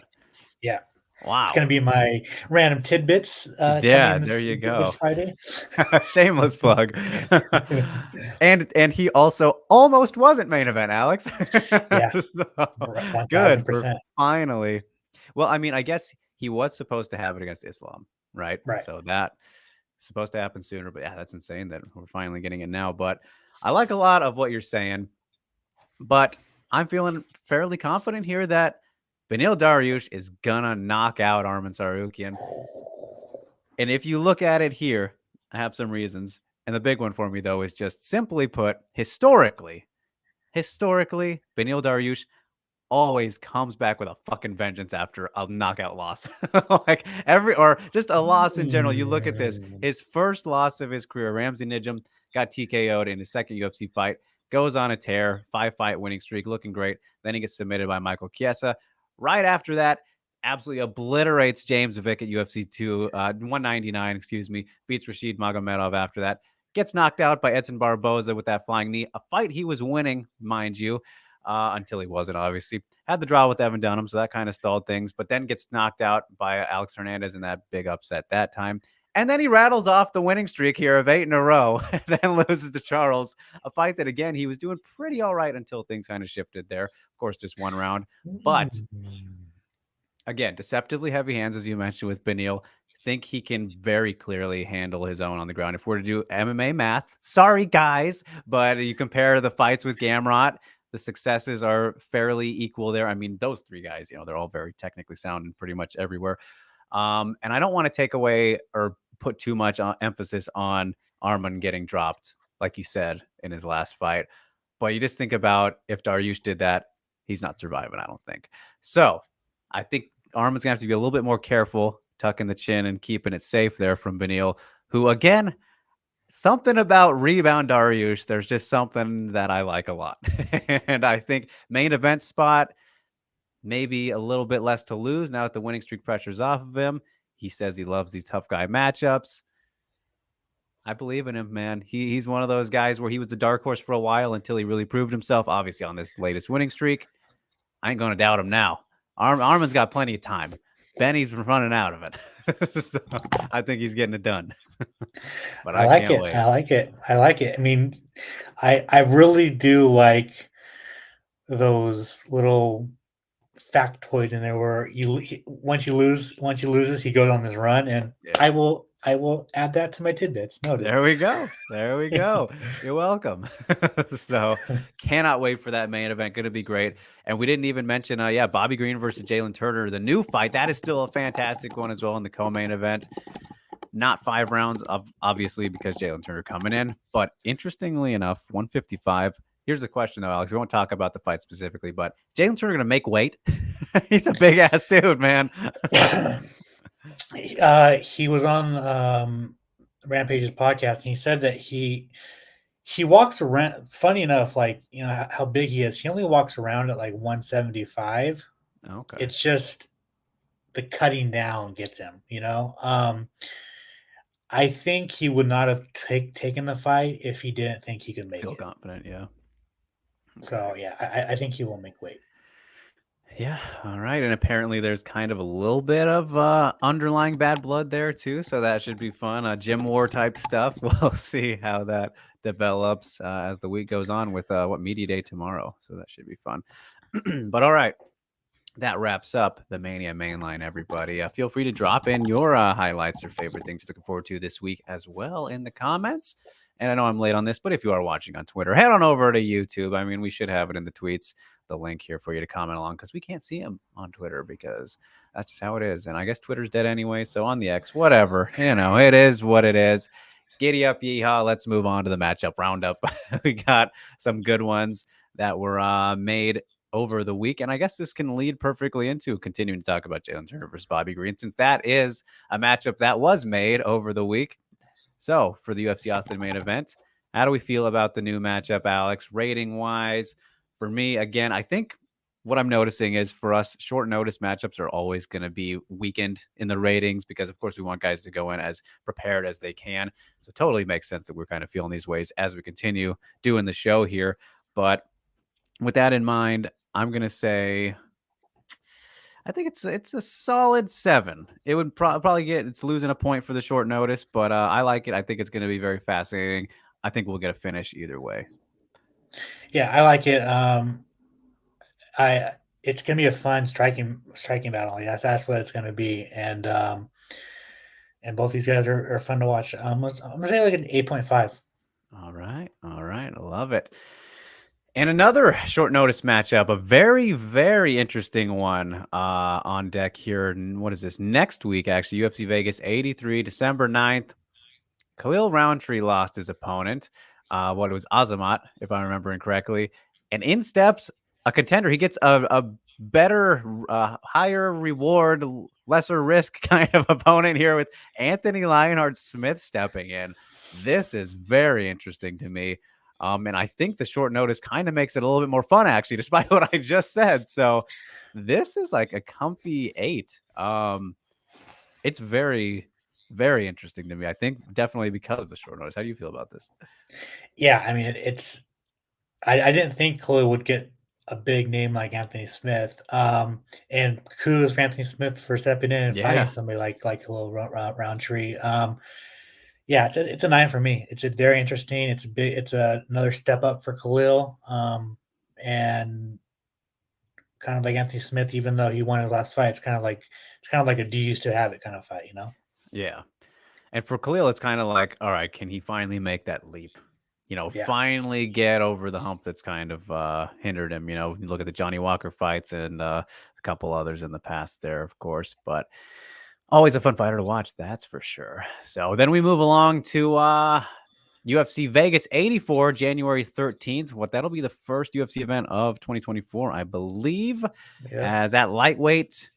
Speaker 2: Yeah.
Speaker 1: Wow.
Speaker 2: It's going to be my random tidbits.
Speaker 1: Yeah, there you go.
Speaker 2: This Friday.
Speaker 1: Shameless plug. and he also almost wasn't main event, Alex.
Speaker 2: Yeah.
Speaker 1: So, good. Finally. Well, I mean, I guess he was supposed to have it against Islam, right?
Speaker 2: Right.
Speaker 1: So that's supposed to happen sooner. But yeah, that's insane that we're finally getting it now. But I like a lot of what you're saying. But I'm feeling fairly confident here that Beneil Dariush is gonna knock out Arman Tsarukyan. And if you look at it here, I have some reasons. And the big one for me, though, is just simply put, historically, Beneil Dariush always comes back with a fucking vengeance after a knockout loss. Or just a loss in general. You look at this, his first loss of his career, Ramsey Nijem got TKO'd in his second UFC fight, goes on a tear, 5-fight winning streak, looking great. Then he gets submitted by Michael Chiesa. Right after that, absolutely obliterates James Vick at UFC 199, beats Rashid Magomedov after that. Gets knocked out by Edson Barboza with that flying knee, a fight he was winning, mind you, until he wasn't, obviously. Had the draw with Evan Dunham, so that kind of stalled things, but then gets knocked out by Alex Hernandez in that big upset that time. And then he rattles off the winning streak here of 8 in a row, and then loses to Charles. A fight that, again, he was doing pretty all right until things kind of shifted there. Of course, just one round. But again, deceptively heavy hands, as you mentioned with Beneil. Think he can very clearly handle his own on the ground. If we're to do MMA math, sorry guys, but you compare the fights with Gamrot, the successes are fairly equal there. I mean, those three guys, they're all very technically sound and pretty much everywhere. And I don't want to take away or put too much emphasis on Arman getting dropped, like you said in his last fight. But you just think about if Dariush did that, he's not surviving, I don't think. So I think Arman's gonna have to be a little bit more careful, tucking the chin and keeping it safe there from Beneil, who again, something about rebound Dariush. There's just something that I like a lot. And I think main event spot, maybe a little bit less to lose now that the winning streak pressure's off of him. He says he loves these tough guy matchups. I believe in him, man. He's one of those guys where he was the dark horse for a while until he really proved himself, obviously, on this latest winning streak. I ain't going to doubt him now. Arman's got plenty of time. Benny's running out of it. So I think he's getting it done. But I
Speaker 2: like
Speaker 1: can't
Speaker 2: it.
Speaker 1: wait.
Speaker 2: I like it. I like it. I mean, I really do like those little factoids in there where once he loses, he goes on this run, and
Speaker 1: Yeah.
Speaker 2: I will add that to my tidbits. Noted.
Speaker 1: There we go. There we go. You're welcome. So cannot wait for that main event. Going to be great. And we didn't even mention, Bobby Green versus Jalen Turner, the new fight. That is still a fantastic one as well in the co-main event. Not 5 rounds, obviously, because Jalen Turner coming in. But interestingly enough, 155. Here's the question, though, Alex. We won't talk about the fight specifically, but Jalen Turner going to make weight? He's a big-ass dude, man.
Speaker 2: He was on Rampage's podcast, and he said that he walks around. Funny enough, like how big he is, he only walks around at like 175.
Speaker 1: Okay.
Speaker 2: It's just the cutting down gets him. I think he would not have taken the fight if he didn't think he could make
Speaker 1: Feel
Speaker 2: it.
Speaker 1: confident, yeah. Okay.
Speaker 2: So yeah, I think he will make weight.
Speaker 1: Yeah. All right. And apparently there's kind of a little bit of underlying bad blood there too. So that should be fun. Gym war type stuff. We'll see how that develops as the week goes on with media day tomorrow. So that should be fun. But all right. That wraps up the Mania mainline, everybody. Feel free to drop in your highlights or favorite things you're looking forward to this week as well in the comments. And I know I'm late on this, but if you are watching on Twitter, head on over to YouTube. I mean, we should have it in the tweets, the link here for you to comment along, because we can't see them on Twitter because that's just how it is. And I guess Twitter's dead anyway. So on the X, whatever, it is what it is. Giddy up, yeehaw. Let's move on to the matchup roundup. We got some good ones that were made over the week. And I guess this can lead perfectly into continuing to talk about Jalen Turner versus Bobby Green, since that is a matchup that was made over the week. So for the UFC Austin main event, how do we feel about the new matchup, Alex? Rating wise, for me, again, I think what I'm noticing is for us, short notice matchups are always going to be weakened in the ratings because, of course, we want guys to go in as prepared as they can. So totally makes sense that we're kind of feeling these ways as we continue doing the show here. But with that in mind, I'm going to say I think it's a solid 7. It would probably it's losing a point for the short notice, but I like it. I think it's going to be very fascinating. I think we'll get a finish either way.
Speaker 2: Yeah, I like it. It's gonna be a fun striking battle. Yeah, that's what it's gonna be, and both these guys are fun to watch. I'm gonna say like an 8.5.
Speaker 1: All right, I love it. And another short notice matchup, a very, very interesting one on deck here. What is this? Next week, actually, UFC Vegas 83, December 9th. Khalil Roundtree lost his opponent. It was Azamat, if I'm remembering correctly. And in steps a contender. He gets a better, higher reward, lesser risk kind of opponent here with Anthony Lionheart Smith stepping in. This is very interesting to me. And I think the short notice kind of makes it a little bit more fun, actually, despite what I just said. So this is like a comfy 8. It's very, very interesting to me. I think definitely because of the short notice. How do you feel about this?
Speaker 2: Yeah, I mean it's. I didn't think Khalil would get a big name like Anthony Smith. And kudos for Anthony Smith for stepping in and fighting
Speaker 1: Yeah.
Speaker 2: somebody like a little Roundtree. Yeah, it's a 9 for me. It's a very interesting. It's a big. It's another step up for Khalil. And kind of like Anthony Smith, even though he won his last fight, it's kind of like a do you used to have it kind of fight, you know?
Speaker 1: Yeah. And for Khalil, it's kind of like, all right, can he finally make that leap?
Speaker 2: Yeah.
Speaker 1: Finally get over the hump that's kind of hindered him. You look at the Johnny Walker fights and a couple others in the past there, of course. But always a fun fighter to watch, that's for sure. So then we move along to UFC Vegas 84, January 13th. That'll be the first UFC event of 2024, I believe,
Speaker 2: Yeah.
Speaker 1: as at lightweight.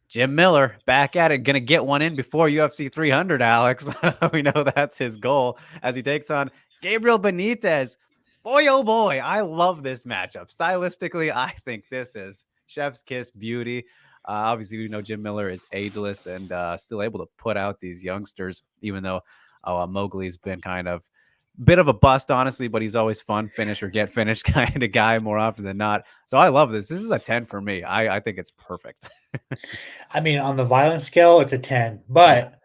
Speaker 1: Jim Miller back at it, gonna get one in before UFC 300, Alex. We know that's his goal as he takes on Gabriel Benitez. Boy, oh boy, I love this matchup. Stylistically, I think this is chef's kiss beauty. Obviously, we know Jim Miller is ageless and still able to put out these youngsters, even though Mowgli's been kind of bit of a bust, honestly, but he's always fun, finish or get finished kind of guy more often than not. So I love this. This is a 10 for me. I think it's perfect.
Speaker 2: I mean, on the violence scale, it's a 10.
Speaker 1: Yeah.
Speaker 2: But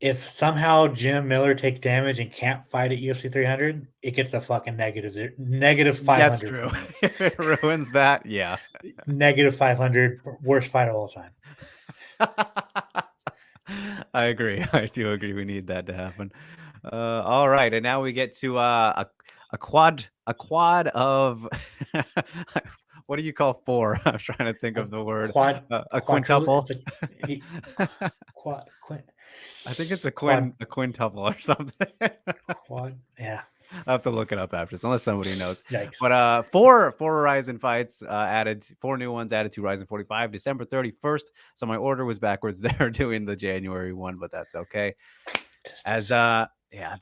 Speaker 2: if somehow Jim Miller takes damage and can't fight at UFC 300, it gets a fucking negative
Speaker 1: That's
Speaker 2: 500
Speaker 1: true.
Speaker 2: for me.
Speaker 1: If it ruins that, yeah.
Speaker 2: Negative 500, worst fight of all time.
Speaker 1: I agree. I do agree. We need that to happen. All right, and now we get to a quad of what do you call four? I was trying to think
Speaker 2: A
Speaker 1: of the word. A
Speaker 2: quadruple.
Speaker 1: quintuple.
Speaker 2: It's a quad, quad,
Speaker 1: I think it's a
Speaker 2: quad,
Speaker 1: quintuple or something.
Speaker 2: quad. Yeah.
Speaker 1: I'll have to look it up after this, unless somebody knows.
Speaker 2: Yikes.
Speaker 1: But four Horizon fights added, four new ones added to Horizon 45, December 31st. So my order was backwards there doing the January one, but that's okay. As the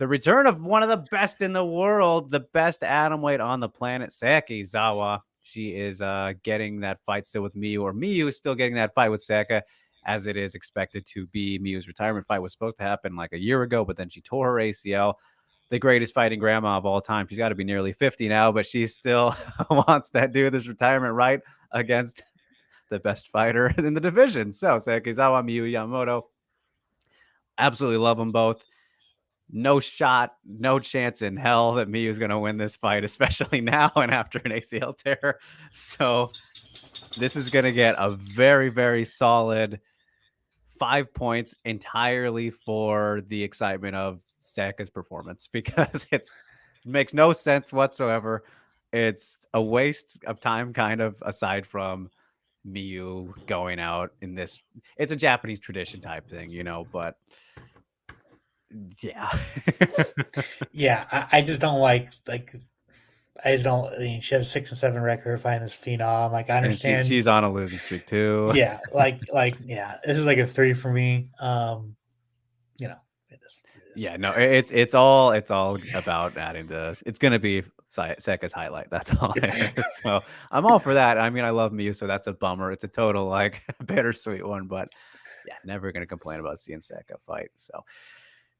Speaker 1: return of one of the best in the world, the best atomweight on the planet, Sakizawa. She is getting that fight still with Miyu, or Miyu is still getting that fight with Saka, as it is expected to be. Miyu's retirement fight was supposed to happen like a year ago, but then she tore her ACL. The greatest fighting grandma of all time. She's got to be nearly 50 now, but she still wants to do this retirement right against the best fighter in the division. So Sakizawa, Miyu Yamamoto. Absolutely love them both. No shot, no chance in hell that Miyu's going to win this fight, especially now and after an ACL tear. So this is going to get a very, very solid 5 points entirely for the excitement of Saka's performance, because it makes no sense whatsoever. It's a waste of time, kind of, aside from Miyu going out in this. It's a Japanese tradition type thing, but yeah.
Speaker 2: Yeah. I just don't like. I just don't. I mean, she has a 6-7 record fighting this phenom. Like, I
Speaker 1: And
Speaker 2: understand.
Speaker 1: she's on a losing streak too.
Speaker 2: Yeah, yeah. This is like a 3 for me. It is.
Speaker 1: Yeah, no, it's all about adding the. It's gonna be Seka's highlight. That's all it is. So I'm all for that. I mean, I love Miyu, so that's a bummer. It's a total like bittersweet one, but yeah, never gonna complain about seeing Seka fight. So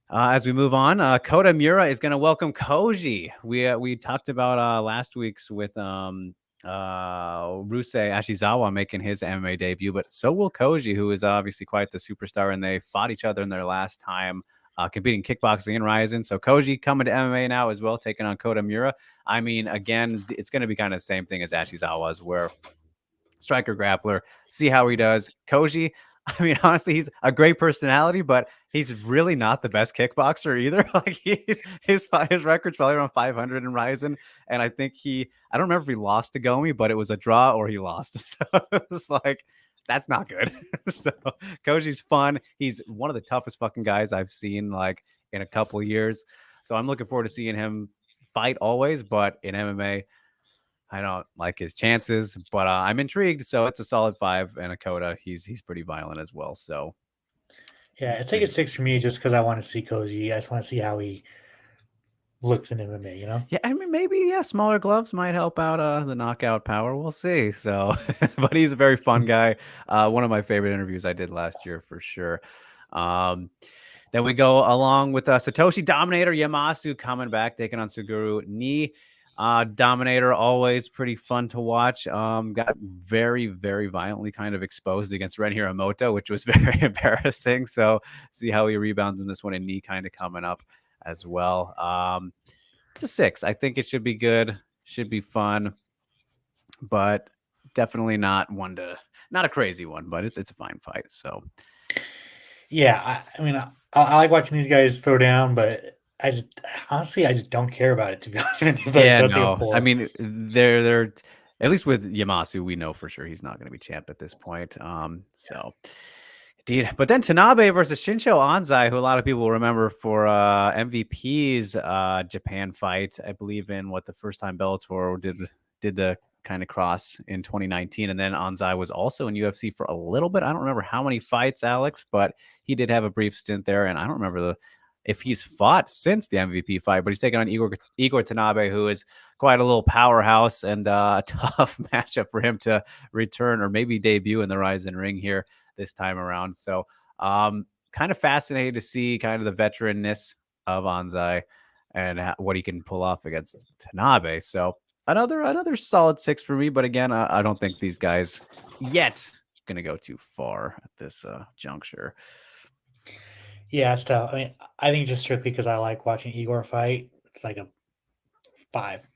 Speaker 1: as we move on, Kota Mura is gonna welcome Koji. We talked about last week's with Rusei Ashizawa making his MMA debut, but so will Koji, who is obviously quite the superstar, and they fought each other in their last time competing kickboxing in Ryzen. So Koji coming to MMA now as well, taking on Kota Mura. I mean, again, it's going to be kind of the same thing as Ashizawa's, where striker grappler, see how he does. Koji, I mean, honestly, he's a great personality, but he's really not the best kickboxer either. Like his record's probably around 500 in Ryzen, and I think I don't remember if he lost to Gomi, but it was a draw or he lost. So it's like, that's not good. So Koji's fun. He's one of the toughest fucking guys I've seen like in a couple years. So I'm looking forward to seeing him fight always, but in MMA, I don't like his chances, but I'm intrigued. So it's a solid 5, and a Kota, he's pretty violent as well. So
Speaker 2: Yeah, it's like a 6 for me just because I want to see Koji. I just want to see how he looks in MMA.
Speaker 1: Yeah, I mean, maybe smaller gloves might help out the knockout power. We'll see. So, but he's a very fun guy. One of my favorite interviews I did last year for sure. Then we go along with Satoshi Dominator Yamasu coming back, taking on Suguru Ni. Dominator, always pretty fun to watch. Got very, very violently kind of exposed against Ren Hiramoto, which was very embarrassing. So see how he rebounds in this one, and knee kind of coming up as well. It's a 6. I think it should be good, should be fun, but definitely not not a crazy one, but it's a fine fight. So
Speaker 2: Yeah, I mean, I like watching these guys throw down, but I just honestly, I just don't care about it, to be honest with you. So
Speaker 1: yeah,
Speaker 2: so it's like a
Speaker 1: no, I
Speaker 2: 4.
Speaker 1: mean they're at least with Yamasu, we know for sure he's not going to be champ at this point. So indeed. But then Tanabe versus Shincho Anzai, who a lot of people remember for MVP's Japan fight, I believe in what the first time Bellator did the kind of cross in 2019. And then Anzai was also in UFC for a little bit. I don't remember how many fights, Alex, but he did have a brief stint there. And I don't remember if he's fought since the MVP fight, but he's taken on Igor Tanabe, who is quite a little powerhouse, and a tough matchup for him to return or maybe debut in the Ryzen ring here this time around. So kind of fascinated to see kind of the veteranness of Anzai and what he can pull off against Tanabe. So another solid 6 for me. But again, I don't think these guys yet going to go too far at this juncture.
Speaker 2: Yeah, it's tough. I mean, I think just strictly because I like watching Igor fight, it's like a 5,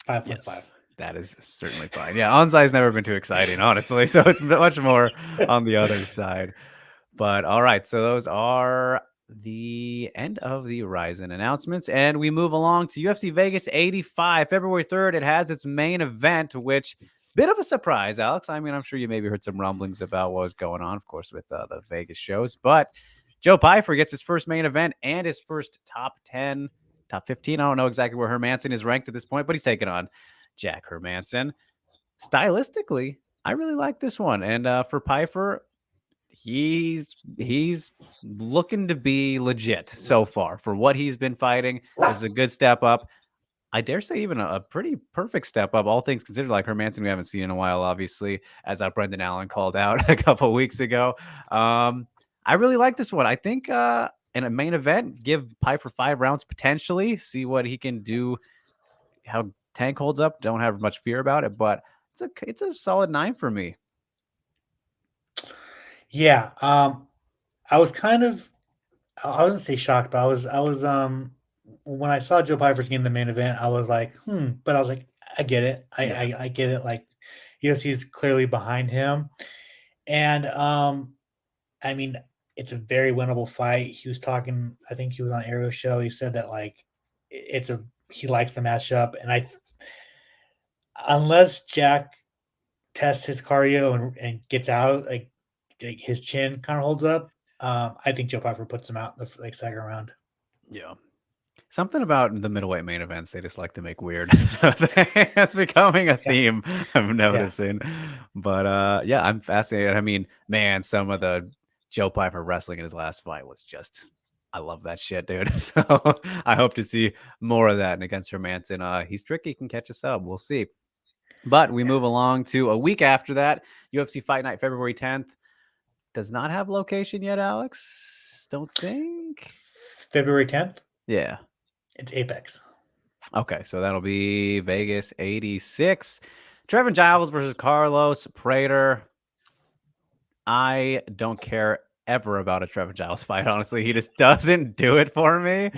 Speaker 2: 5.5.
Speaker 1: Yes, that is certainly fine. Yeah, Anzai's never been too exciting, honestly. So it's much more on the other side. But all right, so those are the end of the Ryzen announcements, and we move along to UFC Vegas 85, February 3rd. It has its main event, which bit of a surprise, Alex. I mean, I'm sure you maybe heard some rumblings about what was going on, of course, with the Vegas shows, but Joe Pyfer gets his first main event and his first top 10, top 15. I don't know exactly where Hermanson is ranked at this point, but he's taking on Jack Hermanson. Stylistically, I really like this one, and for Pyfer, he's looking to be legit so far for what he's been fighting. This is a good step up. I dare say even a pretty perfect step up, all things considered. Like Hermanson, we haven't seen in a while, obviously, as Brendan Allen called out a couple weeks ago. I really like this one. I think in a main event, give Piper 5 rounds potentially, see what he can do, how Tank holds up. Don't have much fear about it, but it's a solid 9 for me.
Speaker 2: Yeah, I was kind of, I wouldn't say shocked, but I was when I saw Joe Pyfer's getting the main event, I was like, but I was like, I get it.
Speaker 1: Yeah.
Speaker 2: I get it. Like UFC is clearly behind him. And I mean, it's a very winnable fight. He was talking, I think he was on Arrow show. He said that like he likes the matchup. And unless Jack tests his cardio and gets out, like his chin kind of holds up, I think Joe Pyfer puts him out in the like second round.
Speaker 1: Yeah. Something about the middleweight main events, they just like to make weird. That's becoming a
Speaker 2: Yeah.
Speaker 1: theme I'm
Speaker 2: Yeah.
Speaker 1: noticing. But yeah, I'm fascinated. I mean, man, some of the Joe Piper wrestling in his last fight was just, I love that shit, dude. So I hope to see more of that. And against Hermanson, he's tricky, can catch us up. We'll see. But we move along to a week after that, UFC Fight Night, February 10th. Does not have location yet, Alex. Don't think.
Speaker 2: February 10th,
Speaker 1: Yeah.
Speaker 2: it's Apex.
Speaker 1: Okay, so that'll be Vegas 86. Trevin Giles versus Carlos Prater. I don't care ever about a Trevin Giles fight, honestly. He just doesn't do it for me.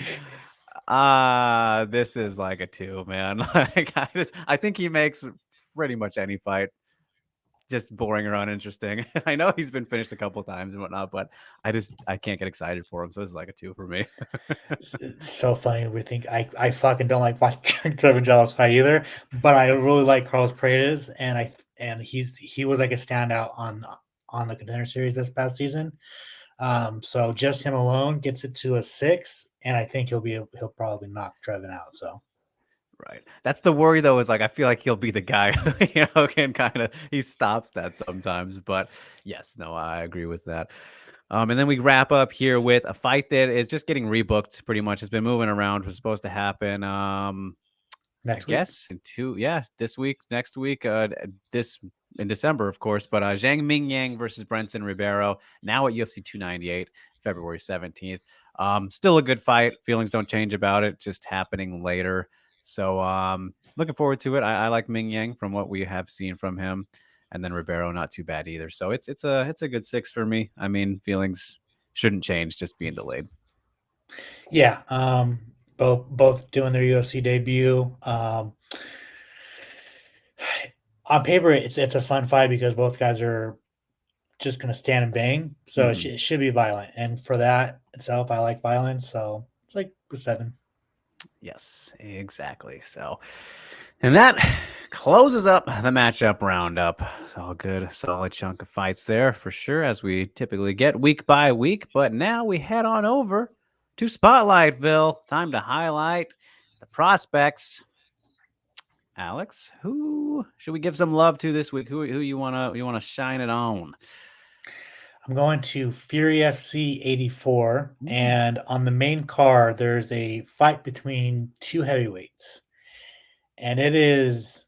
Speaker 1: This is like a 2, man. Like I think he makes pretty much any fight just boring or uninteresting. I know he's been finished a couple times and whatnot, but I can't get excited for him. So it's like a 2 for me.
Speaker 2: It's so funny. We think I fucking don't like watching Trevin Giles fight either, but I really like Carlos Paredes, and he was like a standout on the Contender Series this past season. So just him alone gets it to a 6, and I think he'll probably knock Trevin out. So
Speaker 1: Right. That's the worry, though, is like I feel like he'll be the guy who can kind of he stops that sometimes. But yes, no, I agree with that. And then we wrap up here with a fight that is just getting rebooked pretty much. It's been moving around. Was supposed to happen I
Speaker 2: next week,
Speaker 1: guess this week, next week, this in December, of course. But Zhang Ming Yang versus Brenson Ribeiro, now at UFC 298, February 17th. Still a good fight. Feelings don't change about it. Just happening later. So looking forward to it. I like Ming Yang from what we have seen from him, and then Ribeiro not too bad either. So it's a good 6 for me. I mean, feelings shouldn't change, just being delayed.
Speaker 2: Yeah, both doing their UFC debut. On paper, it's a fun fight because both guys are just going to stand and bang, so
Speaker 1: Mm-hmm.
Speaker 2: it should be violent. And for that itself, I like violence, so it's like a 7.
Speaker 1: Yes, exactly. So, and that closes up the matchup roundup. It's all good, solid chunk of fights there for sure, as we typically get week by week. But now we head on over to Spotlightville. Time to highlight the prospects. Alex, who should we give some love to this week? Who you wanna shine it on?
Speaker 2: I'm going to Fury FC 84,
Speaker 1: Ooh.
Speaker 2: and on the main card, there's a fight between two heavyweights, and it is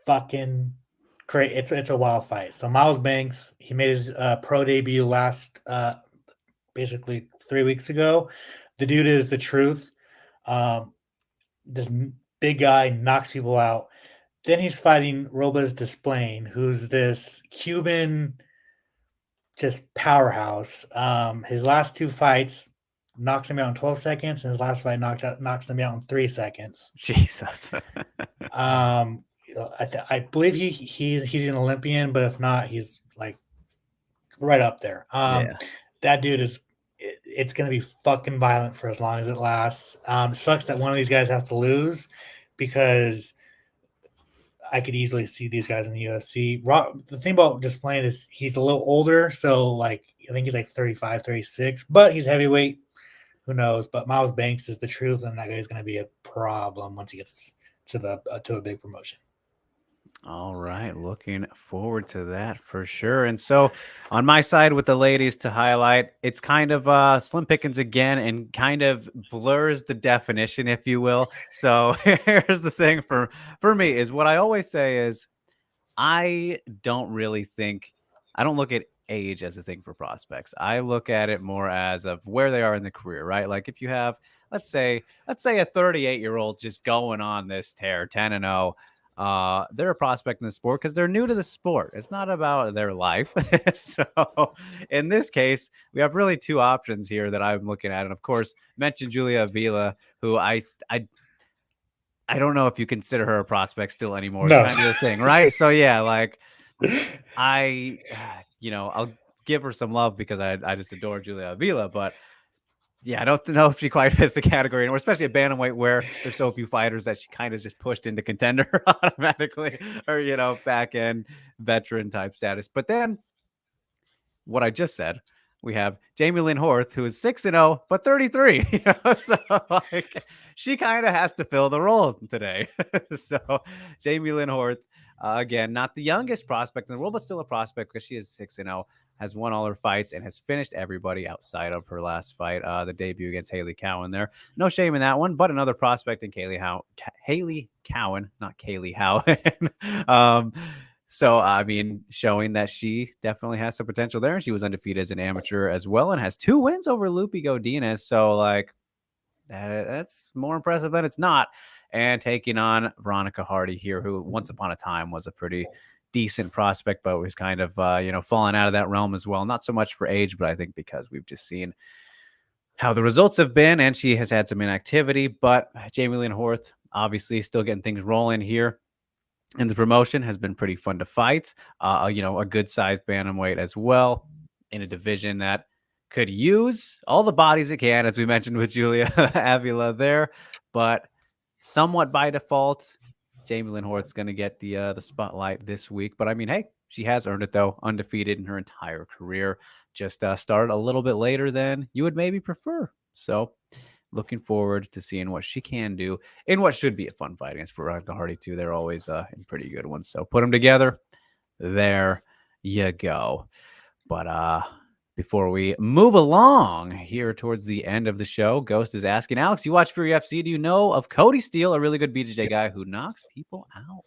Speaker 2: fucking great. It's a wild fight. So Miles Banks, he made his pro debut last basically 3 weeks ago. The dude is the truth. Um, this big guy knocks people out. Then he's fighting Robes Desplain, who's this Cuban just powerhouse. His last two fights knocks him out in 12 seconds, and his last fight knocks him out in 3 seconds.
Speaker 1: Jesus.
Speaker 2: Um, I believe he's an Olympian, but if not, he's like right up there.
Speaker 1: Yeah.
Speaker 2: That dude is. It's going to be fucking violent for as long as it lasts. It sucks that one of these guys has to lose because I could easily see these guys in the UFC. The thing about Desplain is he's a little older, so like I think he's like 35, 36, but he's heavyweight. Who knows? But Miles Banks is the truth, and that guy's going to be a problem once he gets to a big promotion.
Speaker 1: All right, looking forward to that for sure. And so, on my side with the ladies to highlight, it's kind of slim pickings again, and kind of blurs the definition, if you will. So here's the thing for me is what I always say is I don't really think I don't look at age as a thing for prospects. I look at it more as of where they are in the career, right? Like if you have let's say a 38-year-old just going on this tear, 10-0, they're a prospect in the sport because they're new to the sport. It's not about their life. So in this case, we have really two options here that I'm looking at. And of course, mentioned Julia Avila, who I don't know if you consider her a prospect still anymore. It's
Speaker 2: No.
Speaker 1: kind of the thing, right? So yeah, like I, I'll give her some love because I just adore Julia Avila, but yeah, I don't know if she quite fits the category anymore, especially at bantamweight where there's so few fighters that she kind of just pushed into contender automatically, or back end veteran type status. But then what I just said, we have Jamie Lynn Horth, who is 6-0, but 33. So like she kind of has to fill the role today. So Jamie Lynn Horth, again, not the youngest prospect in the world, but still a prospect because she is 6-0, has won all her fights and has finished everybody outside of her last fight, the debut against Haley Cowan there. No shame in that one, but another prospect in Haley Cowan, not Kaylee Howan. So, I mean, showing that she definitely has some potential there. And she was undefeated as an amateur as well and has 2 wins over Lupi Godinez. So, like, that's more impressive than it's not. And taking on Veronica Hardy here, who once upon a time was a pretty decent prospect, but was kind of, falling out of that realm as well. Not so much for age, but I think because we've just seen how the results have been and she has had some inactivity. But Jamie Lynn Horth, obviously, still getting things rolling here. And the promotion has been pretty fun to fight. A good sized bantamweight as well in a division that could use all the bodies it can, as we mentioned with Julia Avila there. But somewhat by default, Jamie Lynn Horth is going to get the spotlight this week. But I mean, hey, she has earned it though, undefeated in her entire career. Just started a little bit later than you would maybe prefer. So looking forward to seeing what she can do in what should be a fun fight against Veronica Hardy too. They're always in pretty good ones. So put them together. There you go. But before we move along here towards the end of the show, Ghost is asking, Alex, you watch Fury FC? Do you know of Cody Steele, a really good BJJ guy who knocks people out?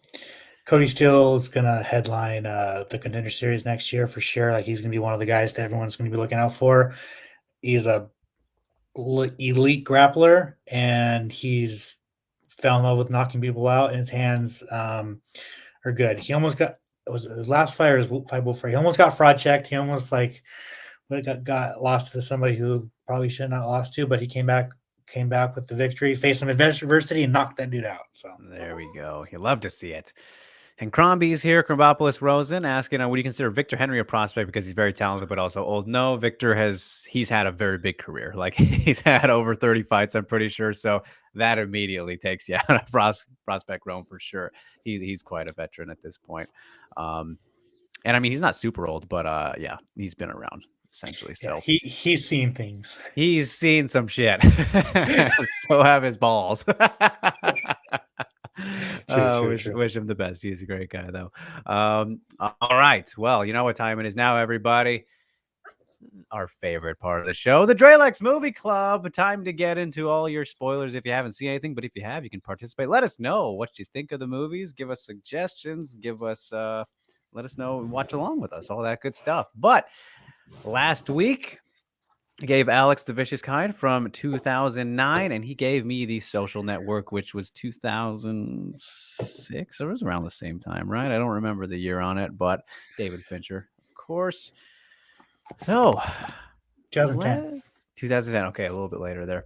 Speaker 2: Cody Steele is going to headline the Contender Series next year for sure. Like he's going to be one of the guys that everyone's going to be looking out for. He's a elite grappler, and he's fell in love with knocking people out, and his hands are good. He almost got it was his last fight or his fight before. He almost got fraud checked. He almost like got lost to somebody who probably should not lost to, but he came back with the victory, faced some adversity, and knocked that dude out. So
Speaker 1: there we go. You love to see it. And Crombie's here, Crombopolis Rosen, asking, would you consider Victor Henry a prospect because he's very talented but also old? No, Victor he's had a very big career. Like he's had over 30 fights, I'm pretty sure. So that immediately takes you out of prospect realm for sure. He's quite a veteran at this point. And I mean, he's not super old, but yeah, he's been around essentially. So
Speaker 2: yeah, he's seen things.
Speaker 1: He's seen some shit. So have his balls.
Speaker 2: True.
Speaker 1: Wish him the best. He's a great guy, though. All right. Well, you know what time it is now, everybody. Our favorite part of the show, the Drelex Movie Club. Time to get into all your spoilers if you haven't seen anything. But if you have, you can participate. Let us know what you think of the movies. Give us suggestions. Let us know. Watch along with us. All that good stuff. But last week, I gave Alex The Vicious Kind from 2009, and he gave me The Social Network, which was 2006. It was around the same time, right? I don't remember the year on it, but David Fincher, of course. So,
Speaker 2: 2010.
Speaker 1: 2010. Okay, a little bit later there.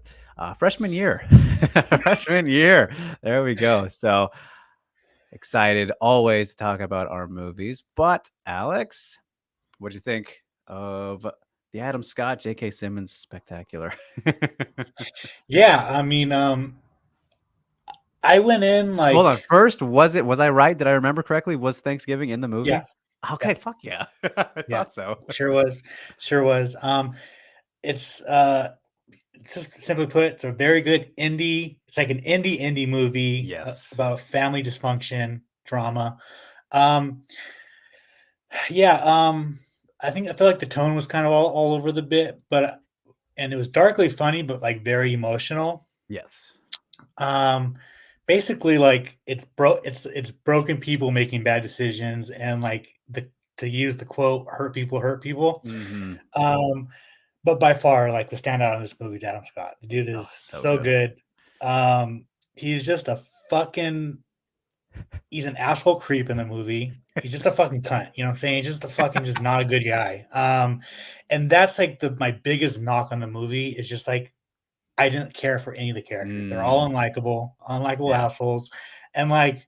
Speaker 1: Freshman year. Freshman year. There we go. So, excited always to talk about our movies. But, Alex, what'd you think of the Adam Scott, J.K. Simmons spectacular?
Speaker 2: Yeah, I mean, I went in like.
Speaker 1: Hold on. First, was I right? Did I remember correctly? Was Thanksgiving in the movie?
Speaker 2: Yeah.
Speaker 1: Okay, fuck yeah. I thought so.
Speaker 2: Sure was. It's just simply put, it's a very good indie. It's like an indie movie.
Speaker 1: Yes.
Speaker 2: About family dysfunction drama. Yeah. I feel like the tone was kind of all over the bit, and it was darkly funny, but like very emotional.
Speaker 1: Yes.
Speaker 2: Basically, like it's broken people making bad decisions, and like to use the quote, hurt people hurt people.
Speaker 1: Mm-hmm.
Speaker 2: But by far, like the standout in this movie is Adam Scott. The dude is so good. He's just a fucking. He's an asshole creep in the movie. He's just a fucking cunt. You know what I'm saying? He's just just not a good guy. And that's like my biggest knock on the movie is just like I didn't care for any of the characters. They're all unlikable assholes. And like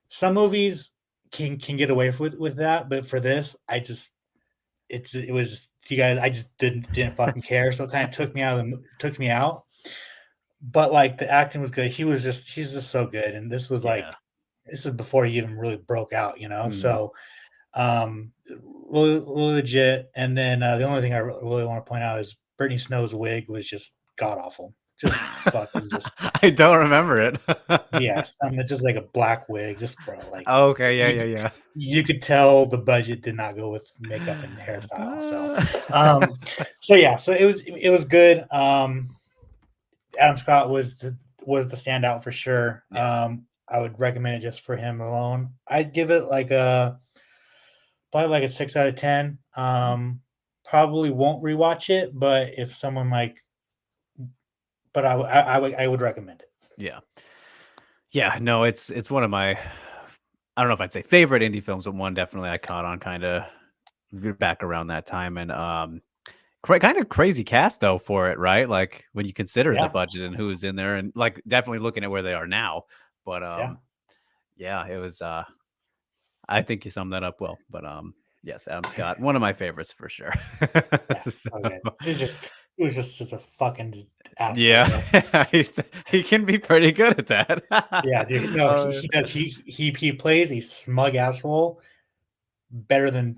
Speaker 2: some movies can get away with that, but for this, it was just you guys. I just didn't fucking care. So it kind of took me out. But like the acting was good. He's just so good. And this was this is before he even really broke out, you know.
Speaker 1: Mm-hmm.
Speaker 2: So really legit. And then the only thing I really want to point out is Brittany Snow's wig was just god awful. Just fucking
Speaker 1: I don't remember it.
Speaker 2: Yes, just like a black wig, just bro. Like
Speaker 1: okay, yeah.
Speaker 2: You could tell the budget did not go with makeup and hairstyle. So yeah, so it was good. Adam Scott was the standout for sure.
Speaker 1: Yeah.
Speaker 2: I would recommend it just for him alone. I'd give it like probably like a 6 out of 10. Probably won't rewatch it, but if someone but I would recommend it.
Speaker 1: Yeah. No, it's one of my, I don't know if I'd say favorite indie films, but one definitely I caught on kind of back around that time. And kind of crazy cast though for it, right? Like when you consider the budget and who's in there, and like definitely looking at where they are now. But yeah, it was. I think you summed that up well. But yes, Adam Scott, one of my favorites for sure.
Speaker 2: Okay. It was just a fucking asshole.
Speaker 1: Yeah, he can be pretty good at that.
Speaker 2: Yeah, dude. No, he does. He plays a smug asshole better than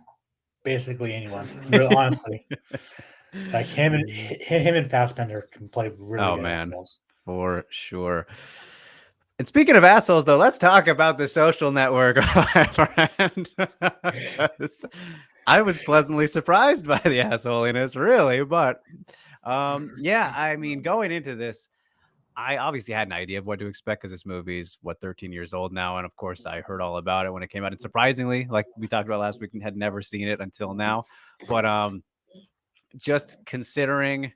Speaker 2: basically anyone. Really, honestly, like him and Fassbender can play really good assholes.
Speaker 1: For sure. And speaking of assholes, though, let's talk about The Social Network, my friend. I was pleasantly surprised by the assholiness, really. But yeah, I mean, going into this, I obviously had an idea of what to expect because this movie's 13 years old now, and of course, I heard all about it when it came out. And surprisingly, like we talked about last week, had never seen it until now. But just considering,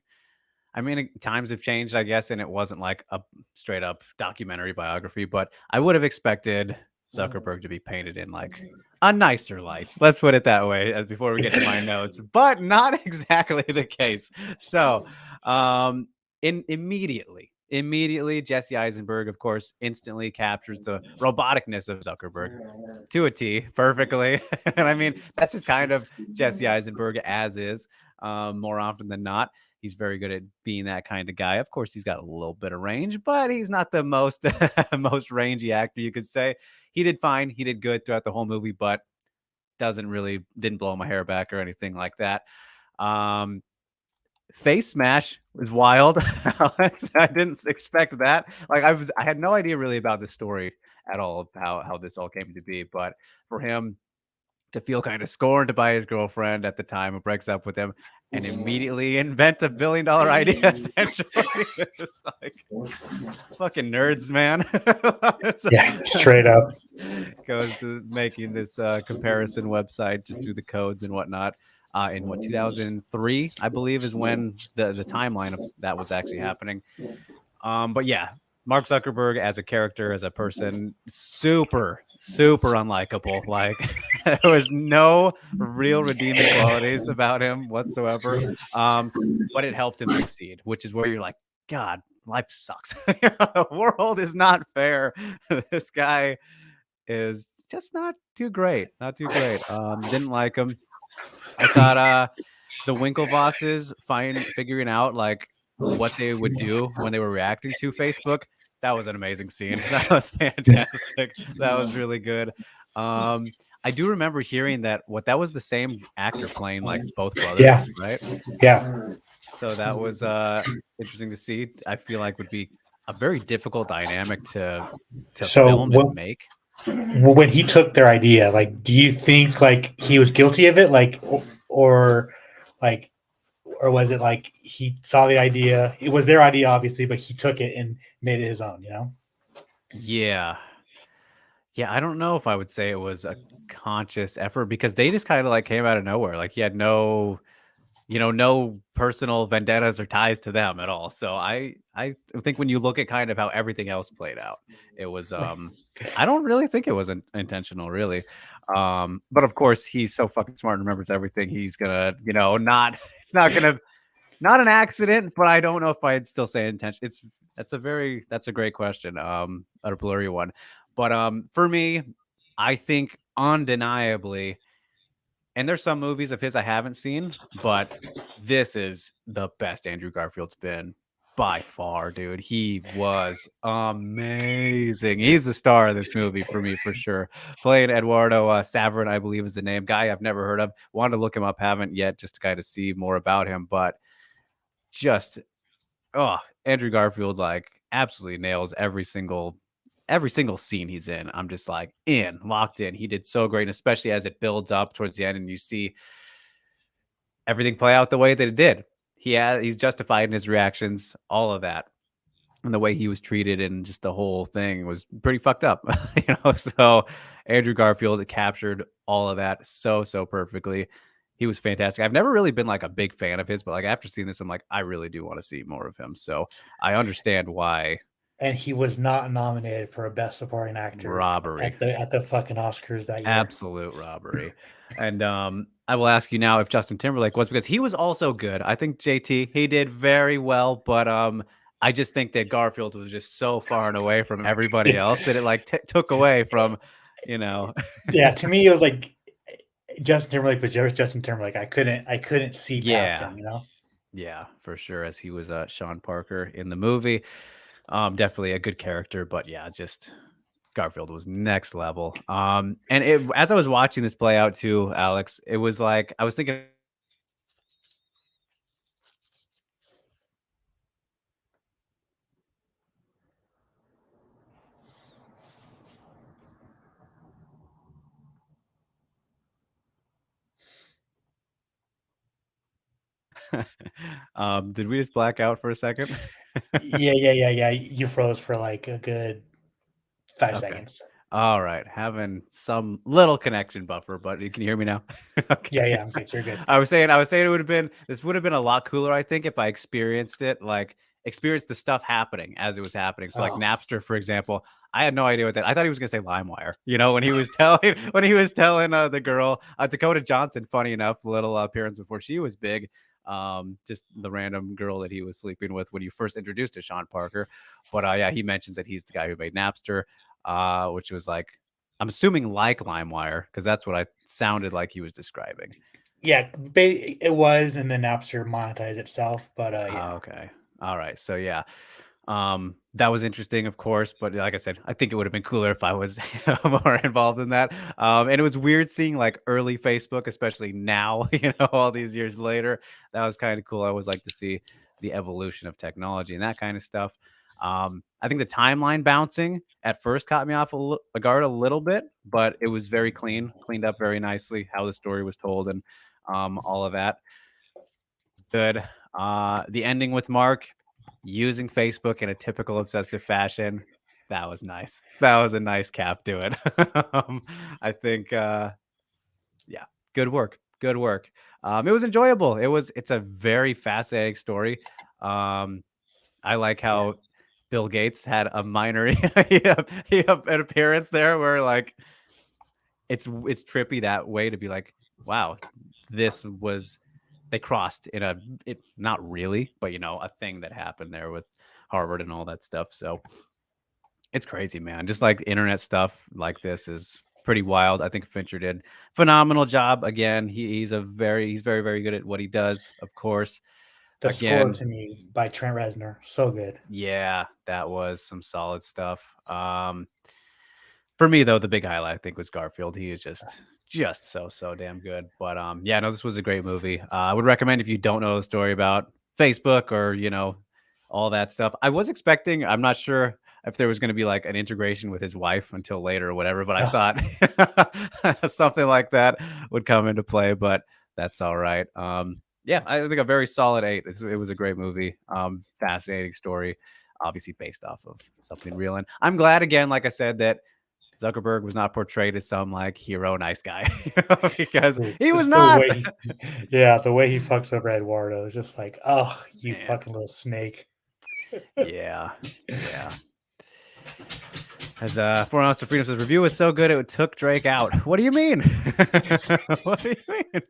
Speaker 1: I mean, times have changed, I guess, and it wasn't like a straight up documentary biography, but I would have expected Zuckerberg to be painted in like a nicer light. Let's put it that way as before we get to my notes, but not exactly the case. So, um, immediately, Jesse Eisenberg, of course, instantly captures the roboticness of Zuckerberg to a T perfectly. And I mean, that's just kind of Jesse Eisenberg as is, more often than not. He's very good at being that kind of guy. Of course, he's got a little bit of range, but he's not the most most rangy actor you could say. He did fine. He did good throughout the whole movie, but didn't blow my hair back or anything like that. Um, Face smash was wild. Alex, I didn't expect that. Like I had no idea really about this story at all of how this all came to be. But for him to feel kind of scorned by his girlfriend at the time who breaks up with him and immediately invent $1 billion idea, essentially. It's like fucking nerds, man.
Speaker 2: Yeah, straight up.
Speaker 1: Goes to making this comparison website just through the codes and whatnot. In what 2003, I believe, is when the timeline of that was actually happening. But yeah, Mark Zuckerberg as a character, as a person, super unlikable. Like there was no real redeeming qualities about him whatsoever. But it helped him succeed, which is where you're like, God, life sucks. The world is not fair. This guy is just not too great. Not too great. Didn't like him. I thought the Winklevosses figuring out like what they would do when they were reacting to Facebook. That was an amazing scene. That was fantastic. That was really good. I do remember hearing that was the same actor playing like both
Speaker 2: Yeah,
Speaker 1: brothers, right?
Speaker 2: yeah.
Speaker 1: So that was interesting to see. I feel like would be a very difficult dynamic to
Speaker 2: So
Speaker 1: film and make.
Speaker 2: when he took their idea, like, do you think like he was guilty of it, like, or like, or was it like he saw the idea? It was their idea, obviously, but he took it and made it his own. You know?
Speaker 1: Yeah. Yeah, I don't know if I would say it was a conscious effort because they just kind of like came out of nowhere. Like he had no, no personal vendettas or ties to them at all. So I think when you look at kind of how everything else played out, it was I don't really think it was intentional really. But of course he's so fucking smart and remembers everything. He's gonna, not it's not gonna not an accident, but I don't know if I'd still say intention. That's a great question. A blurry one. But for me, I think undeniably, and there's some movies of his I haven't seen, but this is the best Andrew Garfield's been by far, dude. He was amazing. He's the star of this movie for me, for sure. Playing Eduardo Saverin, I believe is the name. Guy I've never heard of. Wanted to look him up, haven't yet, just to kind of see more about him. But just oh, Andrew Garfield like absolutely nails every single scene he's in. I'm just like locked in. He did so great, and especially as it builds up towards the end and you see everything play out the way that it did. He's justified in his reactions, all of that. And the way he was treated and just the whole thing was pretty fucked up. So Andrew Garfield captured all of that so perfectly. He was fantastic. I've never really been like a big fan of his, but like after seeing this, I'm like, I really do want to see more of him. So I understand why.
Speaker 2: And he was not nominated for a Best Supporting Actor
Speaker 1: Robbery.
Speaker 2: at the fucking Oscars that year.
Speaker 1: Absolute robbery. And I will ask you now if Justin Timberlake was, because he was also good. I think JT, he did very well, but I just think that Garfield was just so far and away from everybody else that it like took away from, you know.
Speaker 2: Yeah, to me it was like Justin Timberlake was just Justin Timberlake. I couldn't see past
Speaker 1: Yeah.
Speaker 2: him, you know.
Speaker 1: Yeah, for sure. As he was Sean Parker in the movie. Definitely a good character, but yeah, just Garfield was next level. And as I was watching this play out too, Alex, it was like I was thinking did we just black out for a second?
Speaker 2: Yeah. You froze for like a good 5
Speaker 1: Okay.
Speaker 2: seconds.
Speaker 1: All right, having some little connection buffer, but you can hear me now.
Speaker 2: Yeah,
Speaker 1: Okay.
Speaker 2: yeah, I'm good. You're good.
Speaker 1: I was saying this would have been a lot cooler, I think, if I experienced it, like experienced the stuff happening as it was happening. So like
Speaker 2: Oh,
Speaker 1: Napster, for example, I had no idea what that. I thought he was gonna say LimeWire. You know, when he was telling the girl Dakota Johnson. Funny enough, little appearance before she was big. Just the random girl that he was sleeping with when you first introduced to Sean Parker. But yeah, he mentions that he's the guy who made Napster, which was like, I'm assuming like LimeWire because that's what I sounded like he was describing.
Speaker 2: yeah, it was, and then Napster monetized itself. But yeah,
Speaker 1: Okay. All right. So yeah, that was interesting, of course, but like I said, I think it would have been cooler if I was more involved in that. And it was weird seeing like early Facebook, especially now, all these years later. That was kind of cool. I always like to see the evolution of technology and that kind of stuff. I think the timeline bouncing at first caught me off a guard a little bit, but it was very cleaned up very nicely how the story was told and all of that. Good. The ending with Mark using Facebook in a typical obsessive fashion. That was nice. That was a nice cap to it. I think, yeah, good work. Good work. It was enjoyable. It's a very fascinating story. Um, I like
Speaker 2: yeah,
Speaker 1: how Bill Gates had a minor an appearance there where like it's trippy that way to be like, wow, this was they crossed in not really, but a thing that happened there with Harvard and all that stuff. So it's crazy, man. Just like internet stuff like this is pretty wild. I think Fincher did phenomenal job. Again, he's very, very good at what he does, of course.
Speaker 2: the score
Speaker 1: Again,
Speaker 2: to me by Trent Reznor, so good.
Speaker 1: yeah, that was some solid stuff. For me though, the big highlight I think was Garfield. He is just so damn good. But yeah, no, this was a great movie. I would recommend if you don't know the story about Facebook or all that stuff. I was expecting. I'm not sure if there was going to be like an integration with his wife until later or whatever. But I
Speaker 2: Oh,
Speaker 1: thought something like that would come into play. But that's all right. Yeah, I think a very solid 8. It was a great movie. Fascinating story, obviously based off of something real. And I'm glad again, like I said, that Zuckerberg was not portrayed as some like hero nice guy because
Speaker 2: dude,
Speaker 1: he was
Speaker 2: just the
Speaker 1: not.
Speaker 2: way, yeah, the way he fucks over Eduardo is just like, oh, you
Speaker 1: Man,
Speaker 2: fucking little snake.
Speaker 1: yeah, yeah. As Foreign House of Freedom says, review was so good it took Drake out. What do you mean? What do you mean?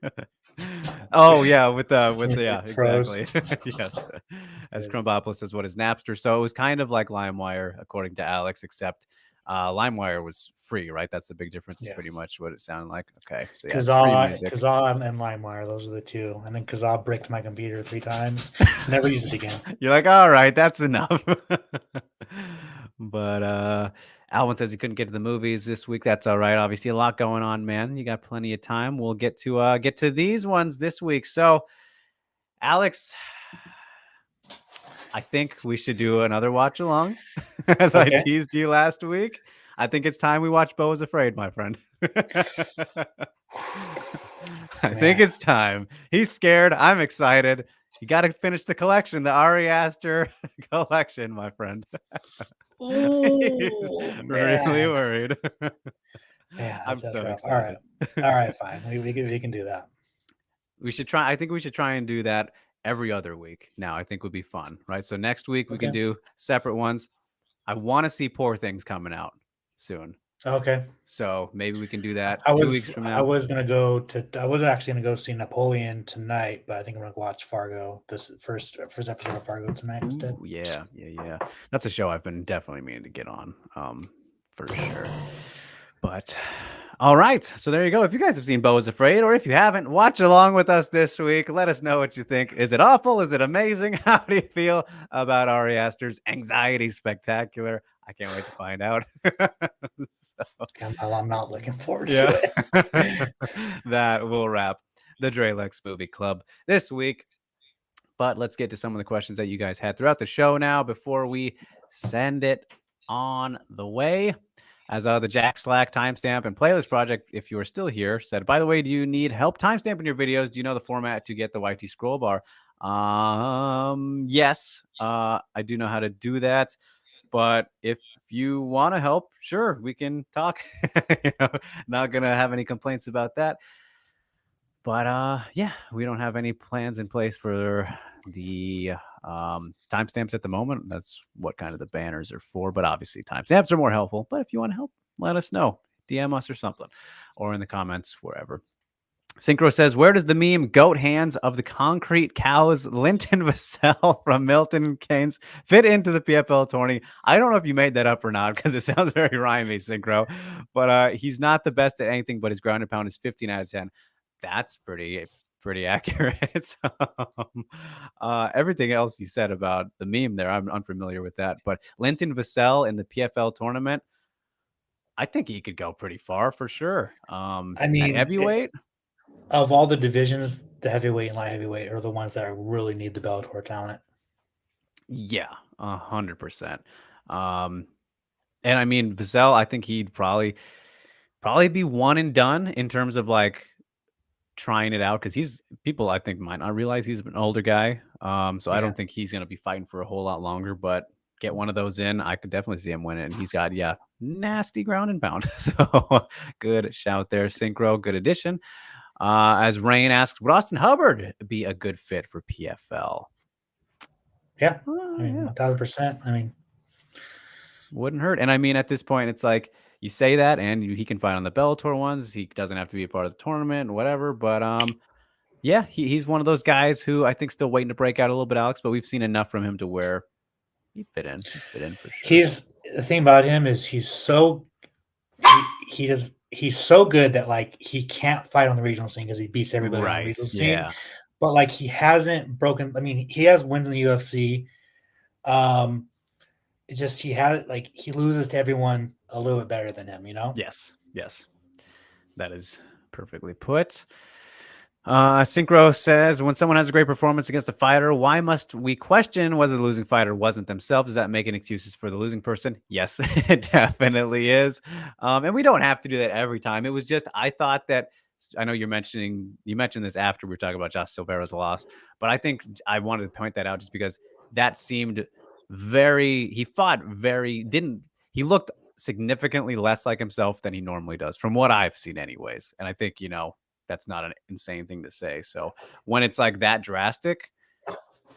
Speaker 1: Oh yeah, with the yeah,
Speaker 2: Pros.
Speaker 1: exactly. Yes.
Speaker 2: It's
Speaker 1: As
Speaker 2: good.
Speaker 1: Crumbopoulos says, what is Napster? So it was kind of like LimeWire, according to Alex, except LimeWire was free, right? That's the big difference, is
Speaker 2: Yeah.
Speaker 1: pretty much what it sounded like. Okay. So yeah, it's free
Speaker 2: Kazaa,
Speaker 1: music.
Speaker 2: Kazaa, and LimeWire, those are the two. And then Kazaa bricked my computer 3 times. Never use it again.
Speaker 1: You're like, all right, that's enough. But Alvin says he couldn't get to the movies this week. That's all right. Obviously, a lot going on, man. You got plenty of time. We'll get to these ones this week. So, Alex, I think we should do another watch along, as I
Speaker 2: Okay.
Speaker 1: teased you last week. I think it's time we watch Bo is Afraid, my friend. I think
Speaker 2: Man.
Speaker 1: it's time. He's scared. I'm excited. You got to finish the collection, the Ari Aster collection, my friend. He's
Speaker 2: Oh
Speaker 1: really
Speaker 2: man.
Speaker 1: worried.
Speaker 2: Yeah,
Speaker 1: I'm
Speaker 2: that's
Speaker 1: so
Speaker 2: rough. All right.
Speaker 1: excited.
Speaker 2: All right, fine. We can do that.
Speaker 1: We should try. I think we should try and do that every other week. Now, I think would be fun, right? So next week we can
Speaker 2: Okay.
Speaker 1: do separate ones. I want to see Poor Things coming out soon.
Speaker 2: Okay.
Speaker 1: So maybe we can do that
Speaker 2: I
Speaker 1: 2 weeks
Speaker 2: was
Speaker 1: from
Speaker 2: I
Speaker 1: now.
Speaker 2: was gonna go to I was actually gonna go see Napoleon tonight, but I think I'm gonna watch Fargo this first episode of Fargo tonight instead.
Speaker 1: Ooh, yeah, yeah, yeah. That's a show I've been definitely meaning to get on, for sure. But all right, so there you go. If you guys have seen Bo is Afraid, or if you haven't, watch along with us this week. Let us know what you think. Is it awful? Is it amazing? How do you feel about Ari Aster's Anxiety Spectacular? I can't wait to find out. So,
Speaker 2: I'm not looking forward to
Speaker 1: yeah,
Speaker 2: it.
Speaker 1: that will wrap the Drelex Movie Club this week. But let's get to some of the questions that you guys had throughout the show now before we send it on the way. As the Jack Slack timestamp and playlist project, if you are still here, said, by the way, do you need help timestamping your videos? Do you know the format to get the YT scroll bar? Yes, I do know how to do that. But if you want to help, sure, we can talk. Not gonna have any complaints about that. But yeah, we don't have any plans in place for the timestamps at the moment. That's what kind of the banners are for. But obviously, timestamps are more helpful. But if you want to help, let us know. DM us or something, or in the comments, wherever. Synchro says, where does the meme goat hands of the concrete cows Linton Vassell from Milton Keynes fit into the PFL tourney? I don't know if you made that up or not because it sounds very rhymey, Synchro. But he's not the best at anything, but his ground and pound is 15 out of 10. That's pretty accurate. Everything else you said about the meme there, I'm unfamiliar with that. But Linton Vassell in the PFL tournament, I think he could go pretty far for sure.
Speaker 2: I
Speaker 1: At
Speaker 2: mean,
Speaker 1: heavyweight,
Speaker 2: of all the divisions, the heavyweight and light heavyweight are the ones that really need the Bellator talent.
Speaker 1: yeah, 100%. And I mean, Vassell, I think he'd probably be one and done in terms of like trying it out because people I think might not realize he's an older guy. So I
Speaker 2: Yeah.
Speaker 1: don't think he's gonna be fighting for a whole lot longer. But get one of those in, I could definitely see him winning. And he's got nasty ground and pound. So good shout there, Synchro. Good addition. As Rain asks, would Austin Hubbard be a good fit for PFL?
Speaker 2: Yeah. I mean, 1000%. I mean,
Speaker 1: wouldn't hurt. And I mean, at this point, it's like you say that, and he can fight on the Bellator ones. He doesn't have to be a part of the tournament, whatever. But yeah, he's one of those guys who I think still waiting to break out a little bit, Alex. But we've seen enough from him to where he'd fit in. He'd fit in for sure.
Speaker 2: the thing about him is he's so he's so good that like he can't fight on the regional scene because he beats everybody on the
Speaker 1: Right.
Speaker 2: regional scene.
Speaker 1: Yeah.
Speaker 2: But like he hasn't broken. I mean, he has wins in the UFC. It just he loses to everyone a little bit better than him.
Speaker 1: Yes. Yes. That is perfectly put. Synchro says, when someone has a great performance against a fighter, why must we question whether the losing fighter wasn't themselves? Is that making excuses for the losing person? Yes, it definitely is. And we don't have to do that every time. It was just, I thought that, I know you mentioned this after we were talking about Josh Silvera's loss, but I think I wanted to point that out just because that seemed he looked significantly less like himself than he normally does from what I've seen anyways. And I think, that's not an insane thing to say. So when it's like that drastic,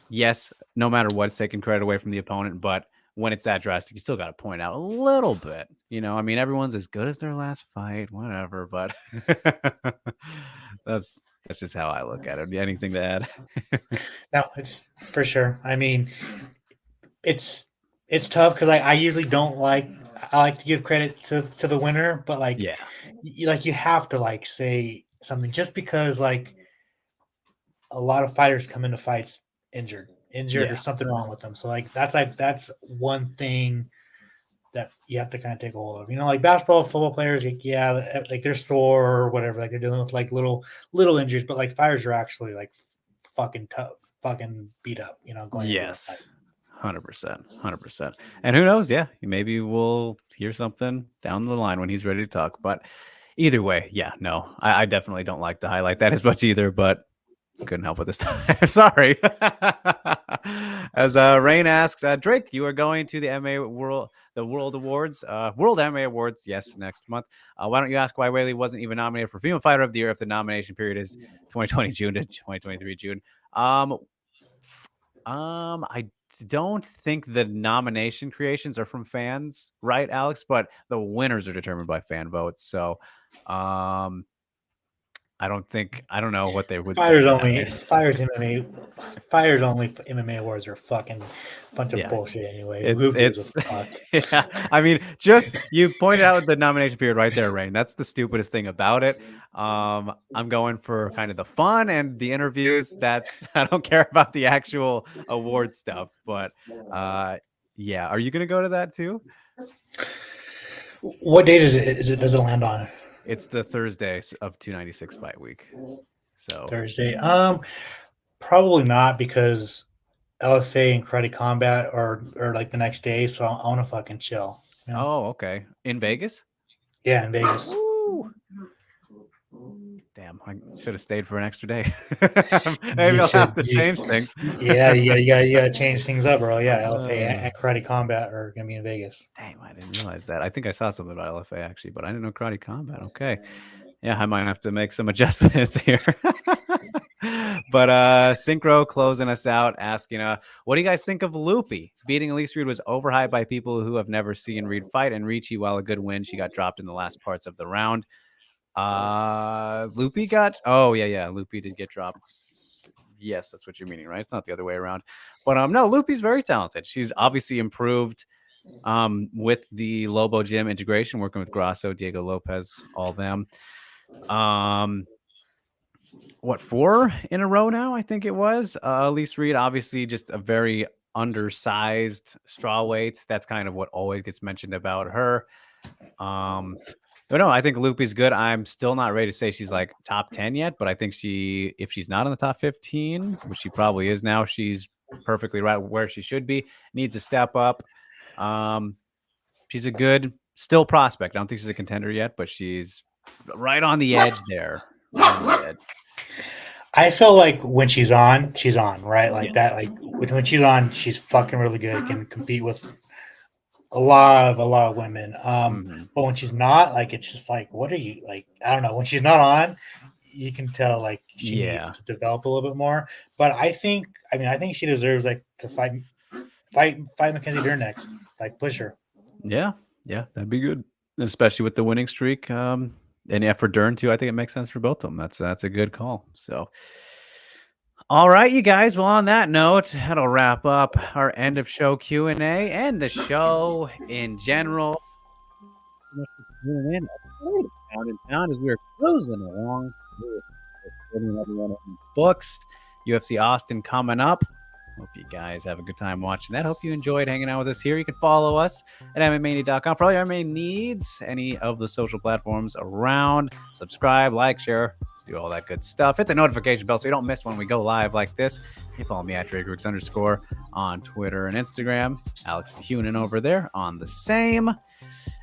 Speaker 1: yes, no matter what, it's taking credit away from the opponent. But when it's that drastic, you still got to point out a little bit. I mean, everyone's as good as their last fight, whatever. But that's just how I look at it. Anything to add?
Speaker 2: No, it's for sure. I mean, it's tough because I usually don't like. I like to give credit to the winner, but like,
Speaker 1: Yeah,
Speaker 2: you have to like say something just because like a lot of fighters come into fights injured
Speaker 1: yeah,
Speaker 2: or something wrong with them. So that's one thing that you have to kind of take a hold of. Like basketball, football players, like they're sore or whatever, like they're dealing with like little injuries, but like fighters are actually like fucking tough, fucking beat up, going into a fight.
Speaker 1: yes. 100%. 100%. And who knows? Yeah, maybe we'll hear something down the line when he's ready to talk. But either way, yeah, no, I definitely don't like to highlight that as much either, but couldn't help it this time. Sorry. As Rain asks, Drake, you are going to the World Awards, World MMA Awards, yes, next month. Why don't you ask why Whaley wasn't even nominated for Female Fighter of the Year if the nomination period is 2020 June to 2023 June? I don't think the nomination creations are from fans, right, Alex? But the winners are determined by fan votes. So, I don't know what they would say.
Speaker 2: Fighters only MMA awards are fucking bunch of bullshit anyway. Who gives a fuck?
Speaker 1: Yeah. I mean, just you pointed out the nomination period right there, Rain. That's the stupidest thing about it. I'm going for kind of the fun and the interviews. I don't care about the actual award stuff, but yeah. Are you gonna go to that too?
Speaker 2: What date is it? Does it land on?
Speaker 1: It's the Thursday of 296 fight week. So
Speaker 2: Thursday. Probably not because LFA and Karate Combat are like the next day, so I want to fucking chill.
Speaker 1: Oh, okay. In Vegas?
Speaker 2: Yeah, in Vegas.
Speaker 1: Woo! Damn. I should have stayed for an extra day. Maybe
Speaker 2: You
Speaker 1: I'll have
Speaker 2: should.
Speaker 1: to change things.
Speaker 2: Yeah, you gotta change things up, bro. Yeah, LFA
Speaker 1: Uh,
Speaker 2: and Karate Combat are gonna be in Vegas.
Speaker 1: Damn, I didn't realize that. I think I saw something about LFA actually, but I didn't know Karate Combat. Okay. Yeah, I might have to make some adjustments here. But Synchro closing us out, asking, what do you guys think of Loopy? Beating Elise Reed was overhyped by people who have never seen Reed fight, and Ricci, while a good win, she got dropped in the last parts of the round. Loopy got Loopy did get dropped. Yes, that's what you're meaning, right? It's not the other way around. But no, Loopy's very talented. She's obviously improved with the Lobo Gym integration, working with Grasso, Diego Lopez, all them. What, 4 in a row now? I think it was. Elise Reed, obviously, just a very undersized straw weight. That's kind of what always gets mentioned about her. But no, I think Loopy's good. I'm still not ready to say she's like top 10 yet, but I think if she's not in the top 15, which she probably is now, she's perfectly right where she should be. Needs to step up. She's a good still prospect. I don't think she's a contender yet, but she's right on the edge there. Right on the edge.
Speaker 2: I feel like when she's on, right? Like
Speaker 1: Yes.
Speaker 2: that, like when she's on, she's fucking really good. Can compete with a lot of women. But when she's not, like, it's just like, what are you like? I don't know. When she's not on, you can tell like she needs to develop a little bit more. But I think she deserves like to fight Mackenzie Dern next. Like, push her.
Speaker 1: Yeah, that'd be good, especially with the winning streak. And for Dern too, I think it makes sense for both of them. That's a good call. So, all right, you guys. Well, on that note, that'll wrap up our end of show Q&A and the show in general. Pound and pound as we were cruising along. Books, UFC Austin coming up. Hope you guys have a good time watching that. Hope you enjoyed hanging out with us here. You can follow us at MMAnia.com for all your MMA needs, any of the social platforms around. Subscribe, like, share, do all that good stuff. Hit the notification bell so you don't miss when we go live like this. You follow me at DrakeRooks_ on Twitter and Instagram. Alex Hunin over there on the same.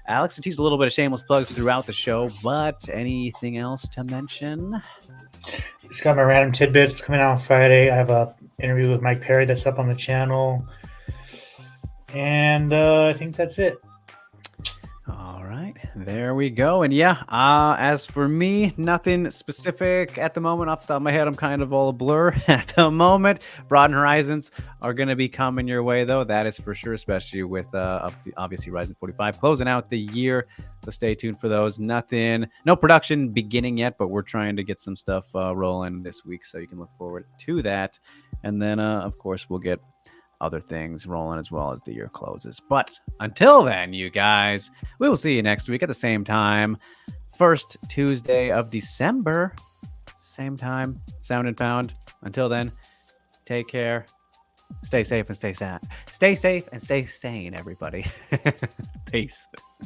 Speaker 1: Alex, we teased a little bit of shameless plugs throughout the show, but anything else to mention?
Speaker 2: Just got my random tidbits coming out on Friday. I have a interview with Mike Perry that's up on the channel. And I think that's it.
Speaker 1: All right, there we go. And as for me, nothing specific at the moment. Off the top of my head, I'm kind of all a blur at the moment. Broaden horizons are going to be coming your way, though. That is for sure, especially with obviously Rising 45 closing out the year. So stay tuned for those. No production beginning yet, but we're trying to get some stuff rolling this week, so you can look forward to that. And then, of course, we'll get other things rolling as well as the year closes. But until then, you guys, we will see you next week at the same time. First Tuesday of December. Same time, Sound and Pound. Until then, take care. Stay safe and stay sad. Stay safe and stay sane, everybody. Peace.